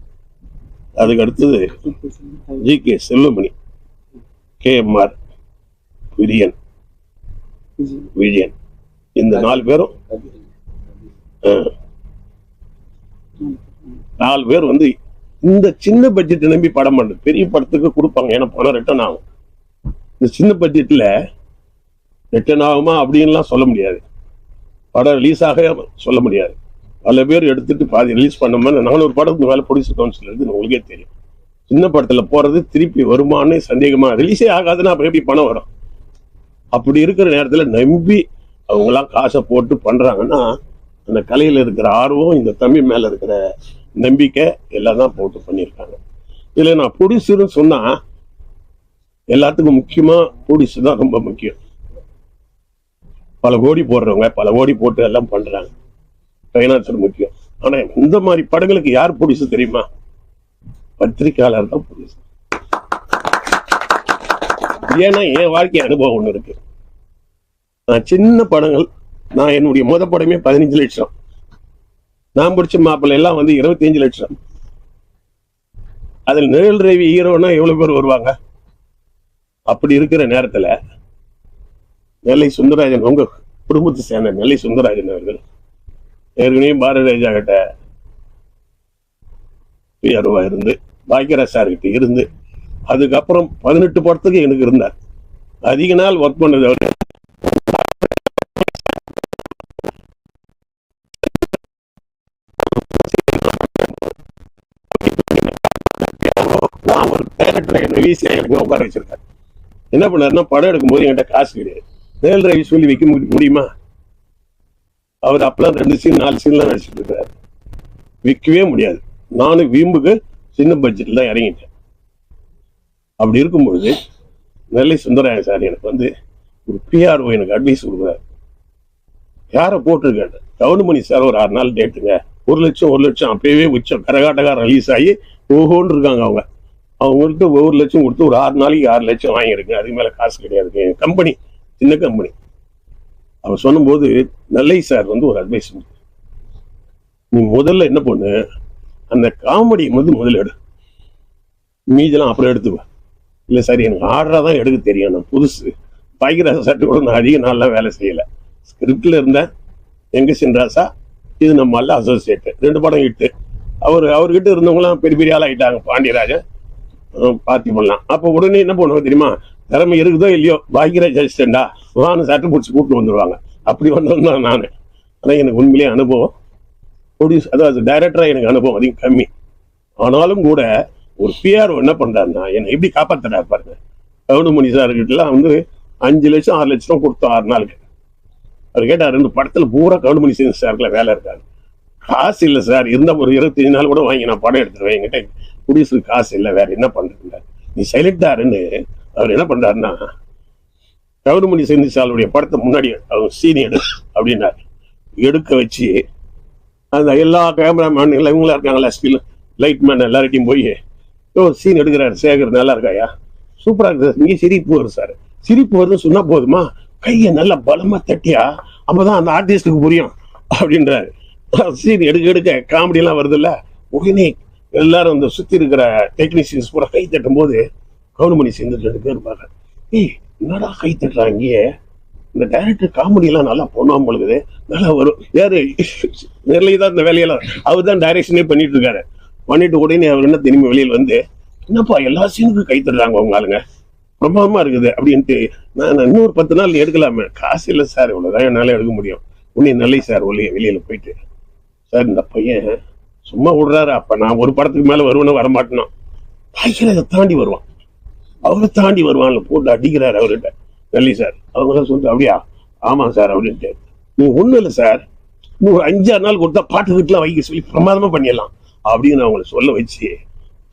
அதுக்கு அடுத்தது ஜி.கே. செல்வமணி, KMR, விஜயன், இந்த 4 பேரும் 4 பேர் வந்து இந்த சின்ன பட்ஜெட் நம்பி படம் பண்றது. பெரிய படத்துக்கு கொடுப்பாங்க, ஏன்னா பணம் ரிட்டர்ன் ஆகும். இந்த சின்ன பட்ஜெட்ல ரிட்டர்ன் ஆகுமா அப்படின்லாம் சொல்ல முடியாது. படம் ரிலீஸ் ஆக சொல்ல முடியாது. பல பேர் எடுத்துட்டு பாதி ரிலீஸ் பண்ண 400 படத்துக்கு மேல ப்ரொடியூசர் கவுன்சில் இருக்கு, உங்களுக்கே தெரியும். சின்ன படத்துல போறது திருப்பி வருமானு சந்தேகமா, ரிலீஸே ஆகாதுன்னா அப்புறம் எப்படி பணம் வரும்? அப்படி இருக்கிற நேரத்துல நம்பி அவங்களாம் காசை போட்டு பண்றாங்கன்னா அந்த கலையில இருக்கிற ஆர்வம், இந்த தம்பி மேல இருக்கிற நம்பிக்கை எல்லாம் தான் போட்டு பண்ணியிருக்காங்க. இதுல நான் ப்ரொடியூசர்னு சொன்னா எல்லாத்துக்கும் முக்கியமா ப்ரொடியூசர் தான் ரொம்ப முக்கியம். பல கோடி போடுறவங்க பல கோடி போட்டு எல்லாம் பண்றாங்க, ஃபைனான்சர் முக்கியம். ஆனா இந்த மாதிரி படங்களுக்கு யார் ப்ரொடியூசர் தெரியுமா? பத்திரிகையாளர் தான் ப்ரொடியூசர். ஏன்னா என் வாழ்க்கை அனுபவம் ஒண்ணு இருக்கு. நான் சின்ன படங்கள், நான் என்னுடைய முத படமே 15 லட்சம், நான் பிடிச்ச மாப்பிள்ளை எல்லாம் வந்து 25 லட்சம். அதில் நிழல் ரவி ஹீரோனா எவ்வளவு பேர் வருவாங்க? அப்படி இருக்கிற நேரத்துல நெல்லை சுந்தரராஜன், உங்க குடும்பத்தை சேர்ந்த நெல்லை சுந்தரராஜன் அவர்கள் ஏற்கனவே பாரதிராஜா கிட்ட பிஆர்ஓவா இருந்து, பாக்கியராஜ் சார் கிட்ட இருந்து, அதுக்கப்புறம் 18 படத்துக்கு எனக்கு இருந்தார். அதிக நாள் ஒர்க் பண்ணது அவரு. உட்கார வச்சிருக்காரு. என்ன பண்ணாருன்னா, படம் எடுக்கும்போது என்கிட்ட காசு கிடையாது. நேல் ரவி சொல்லி வைக்க முடியுமா? அவர் அப்பெல்லாம் 2 சீன் 4 சீன்லாம் நடிச்சிட்டு இருக்காரு, விற்கவே முடியாது. நானும் வீம்புக்கு சின்ன பட்ஜெட்ல தான் இறங்கிட்டேன். அப்படி இருக்கும்பொழுது நெல்லை சுந்தரராஜன் சார் எனக்கு வந்து ஒரு பிஆர்ஓ எனக்கு அட்வைஸ் கொடுக்குறாரு. யாரை போட்டிருக்காரு? கவுண்டமணி சார் ஒரு 6 நாள் டேட்டுங்க, 1 லட்சம் அப்பவே உச்சம், கரகாட்டக்காரன் ரிலீஸ் ஆகி ஓஹோன்னு இருக்காங்க. அவங்கள்ட்ட 1 லட்சம் கொடுத்து ஒரு 6 நாளைக்கு 6 லட்சம் வாங்கியிருக்கு. அதுக்கு மேல காசு கிடையாது. கம்பெனி சின்ன கம்பெனி. அவர் சொன்னும்போது நெல்லை சார் வந்து ஒரு அட்வைஸ், நீ முதல்ல என்ன பண்ணு, அந்த காமெடி முதல்ல எடு, மீதெல்லாம் அப்புறம் எடுத்துக்குவேன். இல்லை சரி, எனக்கு ஆர்டரா தான் எடுக்க தெரியும், நான் புதுசு. பாக்கியராஜா சார்ட்டு கூட நான் அதிக நாள்லாம் வேலை செய்யலை. ஸ்கிரிப்ட்ல இருந்தேன். எங்க சின்ராசா, இது நம்ம அல்ல அசோசியேட், 2 படம் இட்டு. அவர்கிட்ட இருந்தவங்களாம் பெரிய பெரிய ஆளாயிட்டாங்க. பாண்டியராஜன், பார்த்தி பண்ணலாம். அப்போ உடனே என்ன பண்ணுவோம் தெரியுமா? திறமை இருக்குதோ இல்லையோ, பாக்கியராஜ் அசிஸ்டண்டா வான்னு சட்டை பிடிச்சி கூப்பிட்டு வந்துடுவாங்க. அப்படி வந்தவன் தான் நான். ஆனால் எனக்கு உண்மையிலேயே அனுபவம், அதாவது டைரக்டரா எனக்கு அனுபவம் அதிகம் கம்மி. ஆனாலும் கூட ஒரு பிஆர் என்ன பண்றாருன்னா, என்னை எப்படி காப்பாத்துறாரு பாருங்க. கவுண்டமணி சார்கிட்டலாம் வந்து 5 லட்சம் 6 லட்சம் கொடுத்தோம் 6 நாளுக்கு. அவர் கேட்டார், 2 படத்துல பூரா கவுண்டமணி சாருக்குள்ள வேலை இருக்காரு. காசு இல்லை சார், இருந்த ஒரு 25 நாள் கூட வாங்கி நான் படம் எடுத்துருவேன், என்கிட்ட ப்ரொடியூசருக்கு காசு இல்லை, வேற என்ன பண்றது, நீ செலக்டாருன்னு. அவர் என்ன பண்றாருன்னா, கவுண்டமணி செந்திசாலுடைய படத்தை முன்னாடி அவங்க சீன் எடு அப்படின்னாரு. எடுக்க வச்சு அந்த எல்லா கேமராமேன் எல்லாம் இவங்களா இருக்காங்களா, ஸ்கில் லைட் மேன் எல்லார்ட்டையும் போய் சீன் எடுக்கிறாரு. சேகர் நல்லா இருக்காயா, சூப்பரா இருக்குது, இங்கே சிரிப்பு வரும் சார். சிரிப்பு வருதுன்னு சொன்னா போதுமா, கையை நல்லா பலமா தட்டியா, அப்பதான் அந்த ஆர்டிஸ்டுக்கு புரியும் அப்படின்றாரு. சீன் எடுக்க காமெடி எல்லாம் வருது இல்ல, உடனே எல்லாரும் அந்த சுத்தி இருக்கிற டெக்னீஷியன்ஸ் பூரா கை தட்டும் போது கவுண்டமணி சேர்ந்து 2 பேர் இருப்பாங்க. ஏய் என்னடா கை தட்டுறாங்க இந்த டைரக்டர் காமெடி எல்லாம் நல்லா பண்ணுவான் பொழுது நல்லா வரும். யாரு நெல்லை தான் இந்த வேலையெல்லாம் அவர் தான் டைரக்ஷனே பண்ணிட்டு இருக்காரு. பண்ணிட்டு உடனே அவர் என்ன திரும்பி வெளியில் வந்து, என்னப்பா எல்லா சீனுக்கும் கை தருறாங்க உங்க ஆளுங்க, பிரமாதமா இருக்குது அப்படின்ட்டு. நான் இன்னொரு 10 நாள் எடுக்கலாமே, காசு இல்லை சார், இவ்வளவுதான் என்னால எடுக்க முடியும். உடனே நல்லை சார் வெளியில போயிட்டு, சார் இந்த பையன் சும்மா விடுறாரு, அப்ப நான் ஒரு படத்துக்கு மேல வருவேன்னு வரமாட்டேனோ, பாய்க்கிறத தாண்டி வருவான், அவரை தாண்டி வருவான்ல போட்டு அடிக்கிறாரு அவர்கிட்ட நல்லி சார். அவங்க சொல்லிட்டு, அப்படியா, ஆமா சார் அப்படின்ட்டு. நீ ஒண்ணும் இல்லை சார், இன்னும் 5-6 நாள் கொடுத்தா பாட்டுக்கிட்டுலாம் வைக்க சொல்லி பிரமாதமா பண்ணிடலாம் அப்படின்னு அவங்களை சொல்ல வச்சு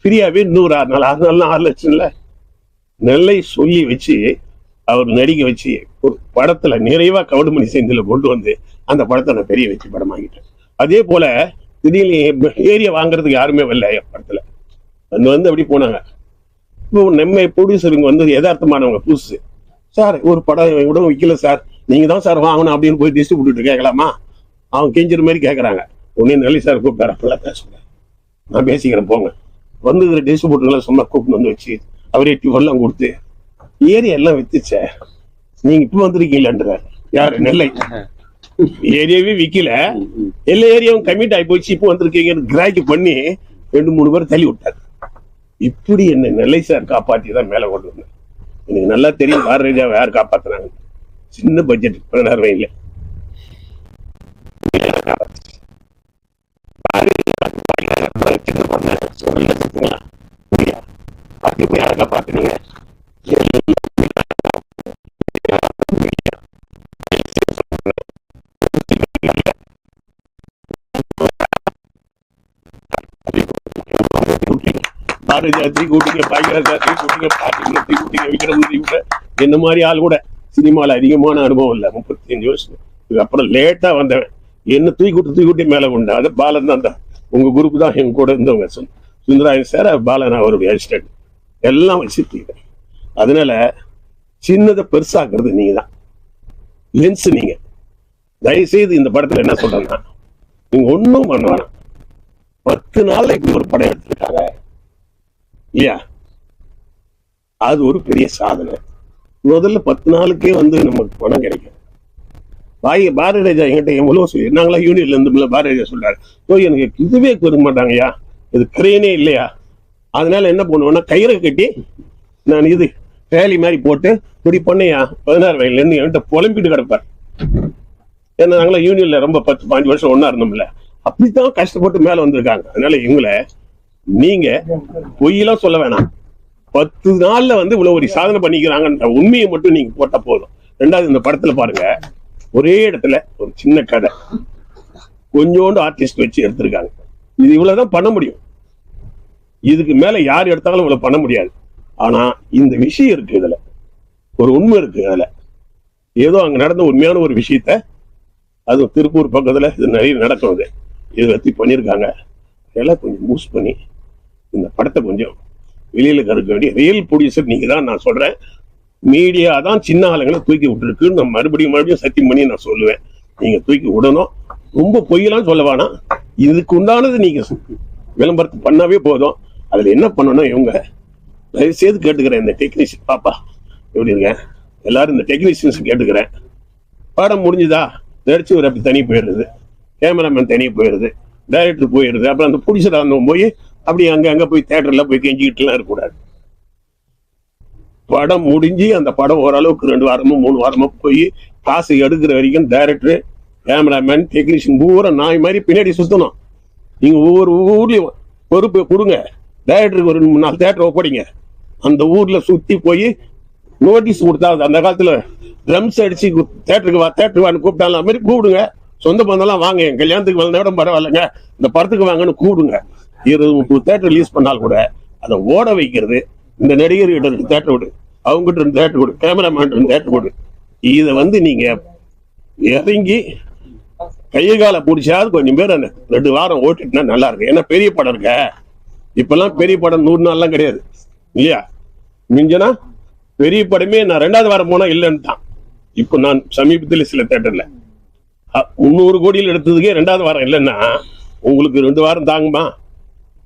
ஃப்ரீயாவே இன்னொரு 6 நாள் 6 லட்சம் இல்ல நெல்லை சொல்லி வச்சு அவர் நடிக்க வச்சு ஒரு படத்துல நிறைவா கவுடுமணி செந்தில கொண்டு வந்து அந்த படத்தை நான் பெரிய வச்சு படமாக்கிட்டேன். அதே போல திடீர்னு ஏரியா வாங்குறதுக்கு யாருமே வரல படத்துல வந்து அப்படி போனாங்க. இப்போ நம்ம ப்ரொடியூசருங்க வந்து யதார்த்தமானவங்க புதுசு சார், ஒரு படம் கூட விற்கல சார், நீங்க தான் சார் வாங்கணும் அப்படின்னு போய் டிஸ்ட்ரிபியூட்டர் கேட்கலாமா, அவங்க கெஞ்சிற மாதிரி கேட்கறாங்க. உடனே நல்லி சார் கூப்பிட்டாரு, அப்பெல்லாம் பேசுறேன், நான் பேசிக்கிறேன் போங்க. வந்துக்கிற டிஸ்ட்ரிபியூட்டர்லாம் சும்மா கூப்பிட்டு வந்து வச்சு அவரே டிஃபன்லாம் கொடுத்து ஏரியா எல்லாம் வித்துச்ச, நீங்க இப்ப வந்திருக்கீங்களான்ற யாரு நெல்லை ஏரியாவே விக்கல, எல்லா ஏரியாவும் கமிட் ஆகி போச்சு, இப்போ வந்திருக்கீங்கன்னு கிராக்கி பண்ணி 2-3 பேர் தள்ளி விட்டாரு. இப்படி என்ன நெல்லை சார் காப்பாற்றி தான் மேல கொண்டு வந்தேன். எனக்கு நல்லா தெரியும் பாரதியாவை யார் காப்பாத்தினாங்க. சின்ன பட்ஜெட் 16 வயதுல காப்பாத்தினீங்க. என்ன மாதிரி ஆள் கூட சினிமால அதிகமான அனுபவம் இல்ல, 35 வருஷம். இதுக்கப்புறம் லேட்டா வந்தவன், என்ன தூக்கி மேல கொண்ட அது பாலன் தான். உங்க குரூப் தான் எங்க கூட இருந்தவங்க, சுந்தராயன் சார், பாலன் அவருடைய அசிஸ்டன்ட் எல்லாம் வச்சுட்டு. அதனால சின்னதை பெருசாக்குறது நீங்க தான் லென்ஸ். நீங்க தயவுசெய்து இந்த படத்துல என்ன சொல்றேன்னா, நீங்க ஒன்னும் பண்ண வேணாம். 10 நாள்ல இப்படி ஒரு படம் எடுத்துருக்காங்க இல்லையா, அது ஒரு பெரிய சாதனை. முதல்ல 10 நாளுக்கே வந்து நமக்கு பணம் கிடைக்கும். பாரதிராஜா என்கிட்ட எவ்வளவு சொல்லி, நாங்களா யூனியன்ல இருந்து பாரதிராஜா சொல்றாரு, எனக்கு இதுவே கொடுக்க மாட்டாங்கய்யா, இது கிரேனே இல்லையா, அதனால என்ன பண்ணுவோம்னா கயிறை கட்டி நான் இது வேலி மாதிரி போட்டு இப்படி பண்ணையா 16 வயதுல இருந்து என்கிட்ட புலம்பிட்டு கிடப்பார். ஏன்னா நாங்களா யூனியன்ல ரொம்ப 10-15 வருஷம் ஒன்னா இருந்தோம்ல, அப்படித்தான் கஷ்டப்பட்டு மேல வந்திருக்காங்க. அதனால இவங்களை நீங்க பொய்யெல்லாம் சொல்ல வேணாம். 10 நாள்ல வந்து இவ்வளவு ஒரு சாதனை பண்ணிக்கிறாங்கன்ற உண்மையை மட்டும் நீங்க போட்டா போதும். 2வது, இந்த படத்துல பாருங்க, ஒரே இடத்துல ஒரு சின்ன கதை, கொஞ்சோண்டு ஆர்டிஸ்ட் வச்சு எடுத்திருக்காங்க. இது இவ்வளவுதான் பண்ண முடியும், இதுக்கு மேல யார் எடுத்தாலும் இவ்வளவு பண்ண முடியாது. ஆனா இந்த விஷயம் இருக்கு, இதுல ஒரு உண்மை இருக்கு. அதுல ஏதோ அங்க நடந்த உண்மையான ஒரு விஷயத்த, அது திருப்பூர் பக்கத்துல இது நிறைய நடக்கும், இது வச்சு பண்ணியிருக்காங்க. அதெல்லாம் கொஞ்சம் மூஸ் பண்ணி இந்த படத்தை கொஞ்சம் வெளியில கருக்க வேண்டிய ரியல் ப்ரொடியூசர் நீங்க தான். நான் சொல்றேன், மீடியா தான் சின்ன ஆளுங்களை தூக்கி விட்டுருக்குன்னு நான் மறுபடியும் சத்தியம் பண்ணி நான் சொல்லுவேன். நீங்க தூக்கி விடணும், ரொம்ப பொய்யெல்லாம் சொல்ல வேணாம். இதுக்கு உண்டானது நீங்க விளம்பரத்தை பண்ணாவே போதும். அதுல என்ன பண்ணணும், இவங்க தயவுசெய்து கேட்டுக்கிறேன், இந்த டெக்னீஷியன் பாப்பா எப்படி இருக்கேன், எல்லாரும் இந்த டெக்னீஷியன்ஸ் கேட்டுக்கிறேன். படம் முடிஞ்சுதா, நடிச்சவர் அப்படி தனி போயிடுறது, கேமராமேன் தனியாக போயிடுது, டைரக்டர் போயிடுது, அப்புறம் அந்த ப்ரொடியூசர் இருந்தவங்க போய் அப்படி அங்க போய் தியேட்டர்ல போய் கெஞ்சிக்கிட்டுலாம் இருக்கக்கூடாது. படம் முடிஞ்சு அந்த படம் ஓரளவுக்கு 2 வாரமோ 3 வாரமோ போய் காசு எடுக்கிற வரைக்கும் டைரக்டர், கேமராமேன், டெக்னீஷியன் பூரா நாய் மாதிரி பின்னாடி சுத்தணும். நீங்க ஒவ்வொரு ஊர்லயும் பொறுப்பு கொடுங்க, டைரக்டருக்கு ஒரு 4 தியேட்டர் ஒப்படைங்க, அந்த ஊர்ல சுத்தி போய் நோட்டீஸ் கொடுத்தா, அந்த காலத்துல ட்ரம்ஸ் அடிச்சு தேட்டருக்கு வான்னு கூப்பிட்டாலும் அது மாதிரி கூப்பிடுங்க. சொந்த பந்தெல்லாம் வாங்க, என் கல்யாணத்துக்கு வந்த இடம் பரவாயில்லைங்க, இந்த படத்துக்கு வாங்கன்னு கூப்பிடுங்க. 20-30 தேட்டர் ரிலீஸ் பண்ணாலும் கூட அதை ஓட வைக்கிறது. இந்த நடிகர்கிட்ட 2 தேட்டர் விடு, அவங்ககிட்ட 2 தேட்டர் விடு, கேமராமேன் 2 தேட்டர் விடு. இதை வந்து நீங்க இறங்கி கையை காலை பிடிச்சாது கொஞ்சம் பேர் அந்த 2 வாரம் ஓட்டிட்டுனா நல்லா இருக்கு. ஏன்னா பெரிய படம் இருக்க, இப்பெல்லாம் பெரிய படம் 100 நாள்லாம் கிடையாது இல்லையா. மிஞ்சனா பெரிய படமே நான் 2வது வாரம் போனா இல்லைன்னு தான். இப்போ நான் சமீபத்தில் சில தேட்டர்ல 300 கோடியில் எடுத்ததுக்கே 2வது வாரம் இல்லைன்னா உங்களுக்கு 2 வாரம் தாங்குமா?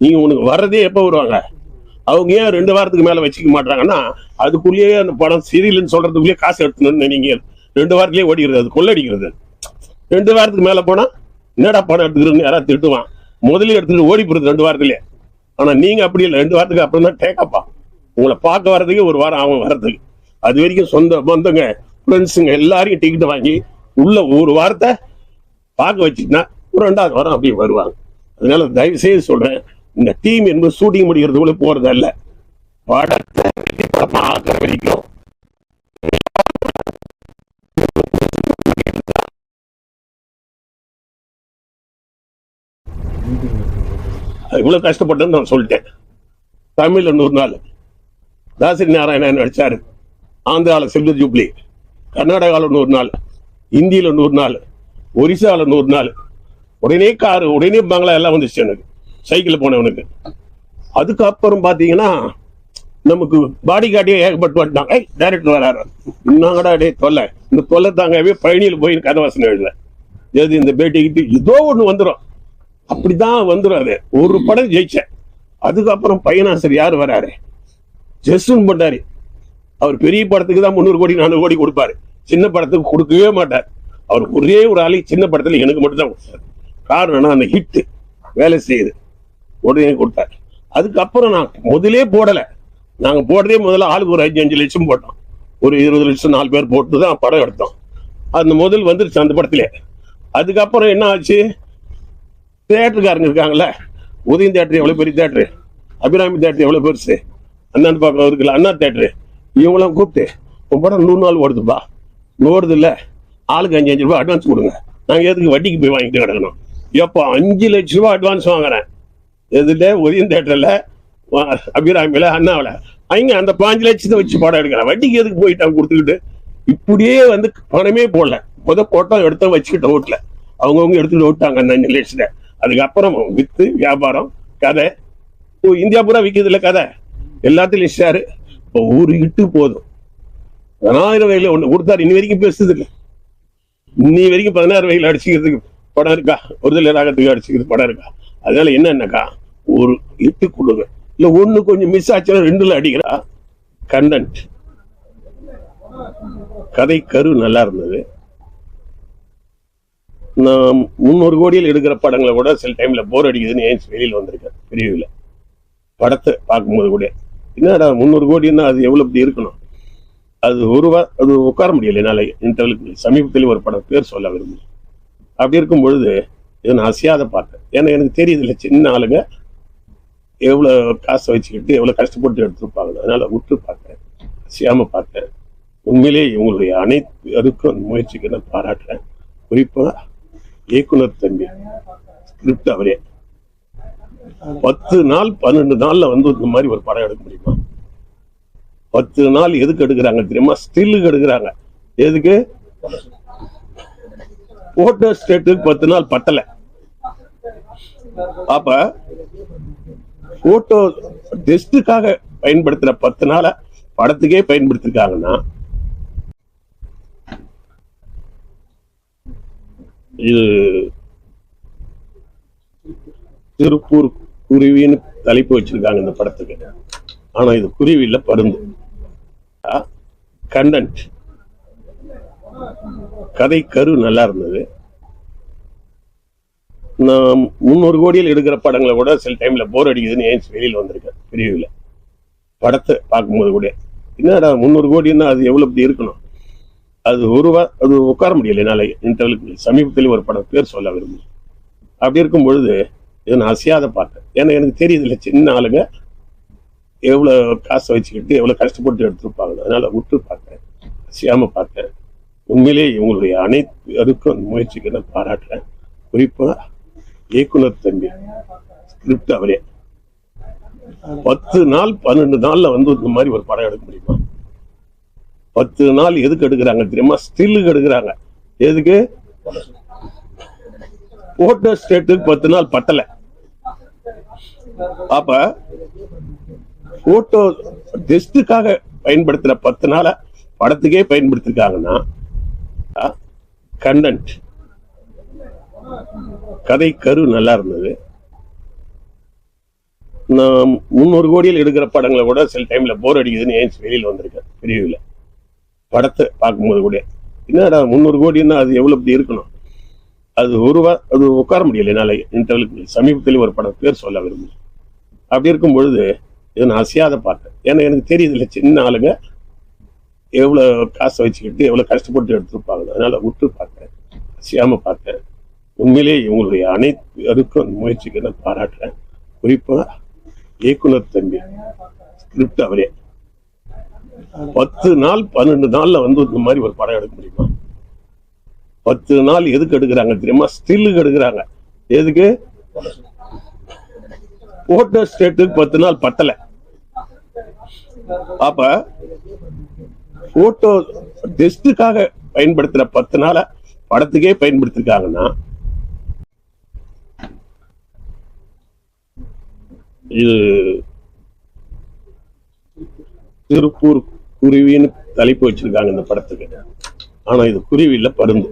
நீங்க உனக்கு வர்றதே எப்போ வருவாங்க? அவங்க ஏன் 2 வாரத்துக்கு மேல வச்சுக்க மாட்டாங்கன்னா, அதுக்குள்ளேயே அந்த படம் சீரியல்னு சொல்றதுக்குள்ளேயே காசு எடுத்துன்னு நீங்க 2 வாரத்திலேயே ஓடிக்கிறது, அது கொள்ளடிக்கிறது. 2 வாரத்துக்கு மேல போனா என்னடா படம் எடுத்துக்கிறோன்னு யாராவது திட்டுவான், முதல்ல எடுத்துட்டு ஓடி போறது 2 வாரத்திலேயே. ஆனா நீங்க அப்படி இல்லை, 2 வாரத்துக்கு அப்புறம் தான் டேக்கப்பா. உங்களை பார்க்க வர்றதுக்கு 1 வாரம் ஆகும் வர்றதுக்கு. அது வரைக்கும் சொந்த பந்தங்க ஃப்ரெண்ட்ஸுங்க எல்லாரையும் டிக்கெட் வாங்கி உள்ள 1 வாரத்தை பார்க்க வச்சுன்னா 2வது வாரம் அப்படியே வருவாங்க. அதனால தயவு செய்து சொல்றேன், இந்த டீம் என்பது ஷூட்டிங் முடிக்கிறதுக்குள்ள போறதல்ல, படத்தை ஆக்கிற வரைக்கும் இவ்வளவு கஷ்டப்பட்டேன்னு நான் சொல்லிட்டேன். தமிழ்ல 100 நாள் தாசரி நாராயணன் நடிச்சாரு, ஆந்திரால சில்வர் ஜூப்ளி, கர்நாடகாவில் 100 நாள், இந்தியில 100 நாள், ஒரிசால 100 நாள். உடனே காரு, உடனே பங்களா எல்லாம் வந்துச்சு எனக்கு, சைக்கிள் போனவனுக்கு. அதுக்கப்புறம் பாத்தீங்கன்னா நமக்கு பாடி காட்டியே ஏகப்பட்டு வந்துட்டாங்க. டைரக்டர் வராரு, இன்னங்கடா டே தொல்லை, இந்த தொல்லை தாங்கவே பயணியில் போய் கதவாசனை எழுதுல எது இந்த பேட்டிக்கிட்டு ஏதோ ஒண்ணு வந்துடும், அப்படிதான் வந்துடும். அது ஒரு படம் ஜெயிச்சேன். அதுக்கப்புறம் பையனாசர் யாரு வராரு, ஜெஸ்டின் பண்டாரி. அவர் பெரிய படத்துக்கு தான் 300 கோடி 400 கோடி கொடுப்பாரு, சின்ன படத்துக்கு கொடுக்கவே மாட்டார். அவர் ஒரே ஒரு ஆளை சின்ன படத்துல எனக்கு மட்டும் தான் கொடுத்தாரு. காரணம் அந்த ஹிட் வேலை செய்யுது, உடனே கொடுத்தாரு. அதுக்கப்புறம் நான் முதலே போடலை, நாங்க போடுறதே முதல்ல ஆளுக்கு ஒரு 5 லட்சம் போட்டோம், ஒரு 20 லட்சம் 4 பேர் போட்டு தான் படம் எடுத்தோம். அந்த முதல் வந்துருச்சு அந்த படத்திலே. அதுக்கப்புறம் என்ன ஆச்சு, தியேட்டருக்காரங்க இருக்காங்கல்ல, உதயம் தியேட்டர் எவ்வளவு பெரிய தியேட்டரு, அபிராமி தியேட்டர் எவ்வளவு பெருசு, அண்ணாந்து பக்கம் இருக்குல்ல அண்ணா தியேட்டரு, இவங்களாம் கூப்பிட்டு உன் படம் 100 நாள் ஓடுதுப்பா, ஓடுது இல்ல, ஆளுக்கு 5 ரூபாய் அட்வான்ஸ் கொடுங்க, நாங்க எதுக்கு வட்டிக்கு போய் வாங்கிட்டு கிடக்கணும். எப்போ 5 லட்சம் ரூபாய் அட்வான்ஸ் வாங்குறேன், எதுல உதயம் தியேட்டர்ல, அபிராமியில, அண்ணாவில. அவங்க அந்த 5 லட்சத்தை வச்சு படம் எடுக்கிறேன், வட்டிக்கு எதுக்கு போயிட்டாங்க கொடுத்துக்கிட்டு. இப்படியே வந்து பணமே போடல, போட்டோம் எடுத்த வச்சுக்கிட்ட ஓட்டல, அவங்கவுங்க எடுத்துட்டு ஓட்டாங்க அந்த 5 லட்சத்தை. அதுக்கப்புறம் வித்து வியாபாரம் கதை, இந்தியா பூரா விற்கிறது இல்லை கதை, எல்லாத்துலயும் ஷேரு. இப்போ ஒரு இட்டு போதும், 16 வயதுல 1 கொடுத்தாரு, இன்னி வரைக்கும் பேசுது இல்லை. இன்னி வரைக்கும் 16 வயதுல அடிச்சுக்கிறதுக்கு படம் இருக்கா, ஒருதலை ராகத்துக்கு அடிச்சுக்கிறது படம் இருக்கா. அதனால என்னன்னாக்கா, ஒரு இட்டு கொடுங்க, இல்ல 1 கொஞ்சம் மிஸ் ஆச்சுன்னா 2ல அடிக்கிறா. கண்டென்ட், கதை கரு நல்லா இருந்தது. நான் 300 கோடியில் எடுக்கிற படங்களை கூட சில டைம்ல போர் அடிக்குதுன்னு ஏன் வெளியில் வந்திருக்கேன் பிரிவுல. படத்தை பார்க்கும்போது கூட என்னடா 300 கோடின்னா அது எவ்வளவு இருக்கணும், அது அது உட்கார முடியல என்னால. இன்டர்வியூ சமீபத்தில் ஒரு படம் பேர் சொல்ல விரும்புகிறேன். அப்படி இருக்கும் பொழுது இதை நான் அசையாத பார்த்தேன். ஏன்னா எனக்கு தெரியுது இல்லை, சின்ன ஆளுங்க எவ்வளவு காசை வச்சுக்கிட்டு எவ்வளவு கஷ்டப்பட்டு எடுத்துருப்பாங்க. அதனால விட்டு பார்த்தேன், அசையாம பார்த்தேன். உண்மையிலே இவங்களுடைய அனைத்து முயற்சிக்கு நான் பாராட்டுறேன். குறிப்பா இயக்குனர் தம்பி ஸ்கிரிப்ட் அவரே 10 நாள் 12 நாள்ல வந்து இந்த மாதிரி ஒரு படம் எடுக்க முடியுமா? 10 நாள் எதுக்கு எடுக்கிறாங்க தெரியுமா? ஸ்டில்லுக்கு எடுக்கிறாங்க. எதுக்கு? போட்டோ ஸ்டேட்டுக்கு 10 நாள் பத்தல. அப்ப போட்டோ டெஸ்டுக்காக பயன்படுத்துற 10 நாளை படத்துக்கே பயன்படுத்திருக்காங்கன்னா இது திருப்பூர் குருவின்னு தலைப்பு வச்சிருக்காங்க இந்த படத்துக்கு. ஆனா இது குருவி இல்ல, பருந்து. கண்டென்ட், கதை கரு நல்லா இருந்தது. நான் 300 கோடியில் எடுக்கிற படங்களை கூட சில டைம்ல போர் அடிக்குதுன்னு ஏன் வெளியில் வந்திருக்கேன் பிரிவுல. படத்தை பார்க்கும்போது கூட என்னடா 300 கோடின்னா அது எவ்வளவு இருக்கணும், அது அது உட்கார முடியல என்னால. இன்டர்வியூ சமீபத்தில் ஒரு படம் பேர் சொல்ல விரும்புகிறேன். அப்படி இருக்கும் பொழுது இதை நான் அசையாத பார்த்தேன். ஏன்னா எனக்கு தெரியுது இல்லை, சின்ன ஆளுங்க எவ்வளவு காசை வச்சுக்கிட்டு எவ்வளவு கஷ்டப்பட்டு எடுத்துருப்பாங்க. அதனால விட்டு பார்த்தேன், அசையாம பார்த்தேன். உண்மையிலே இவங்களுடைய அனைத்து முயற்சிக்கு நான் பாராட்டுறேன். குறிப்பா இயக்குனர் தம்பி ஸ்கிரிப்ட் அவரே 10 நாள் 12 நாள்ல வந்து இந்த மாதிரி ஒரு படம் எடுக்க முடியுமா? 10 நாள் எதுக்கு எடுக்கிறாங்க தெரியுமா? ஸ்டில்லுக்கு எடுக்கிறாங்க. எதுக்கு? போட்டோ ஸ்டேட்டுக்கு 10 நாள் பத்தல. அப்ப போட்டோ டெஸ்டுக்காக பயன்படுத்துற 10 நாளை படத்துக்கே பயன்படுத்திருக்காங்கன்னா கண்டென்ட், கதை கரு நல்லா இருந்தது. நான் 300 கோடியில் எடுக்கிற படங்களை கூட சில டைம்ல போர் அடிக்குதுன்னு ஏன் வெளியில் வந்திருக்கேன் பிரிவுல. படத்தை பார்க்கும்போது கூட என்னடா 300 கோடின்னா அது எவ்வளவு இப்படி இருக்கணும். அது அது உட்கார முடியல என்னால இன்டர்வியூ. சமீபத்தில் ஒரு படம் பேர் சொல்ல விரும்புகிறேன். அப்படி இருக்கும் பொழுது இதை நான் அசையாத பார்த்தேன். ஏன்னா எனக்கு தெரியுது இல்லை, சின்ன ஆளுங்க எவ்வளவு காசை வச்சுக்கிட்டு எவ்வளவு கஷ்டப்பட்டு எடுத்துருப்பாங்க. அதனால விட்டு பார்த்தேன், அசையாம பார்த்தேன். உண்மையிலேயே இவங்களுடைய அனைத்து முயற்சிக்கு நான் பாராட்டுறேன். குறிப்பா இயக்குனர் தம்பி ஸ்கிரிப்ட் அவரே 10 நாள் 12 நாள்ல வந்து இந்த மாதிரி ஒரு படம் எடுக்க முடியுமா? 10 நாள் எதுக்கு எடுக்கிறாங்க தெரியுமா? ஸ்டில்லுக்கு எடுக்கிறாங்க. எதுக்கு? போட்டோ ஸ்டேட்டுக்கு 10 நாள் பத்தல. அப்ப போட்டோ டெஸ்டுக்காக பயன்படுத்துற 10 நாளை படத்துக்கே பயன்படுத்திருக்காங்கன்னா இது திருப்பூர் குருவின்னு தலைப்பு வச்சிருக்காங்க இந்த படத்துக்கு. ஆனா இது குருவி இல்ல, பருந்து.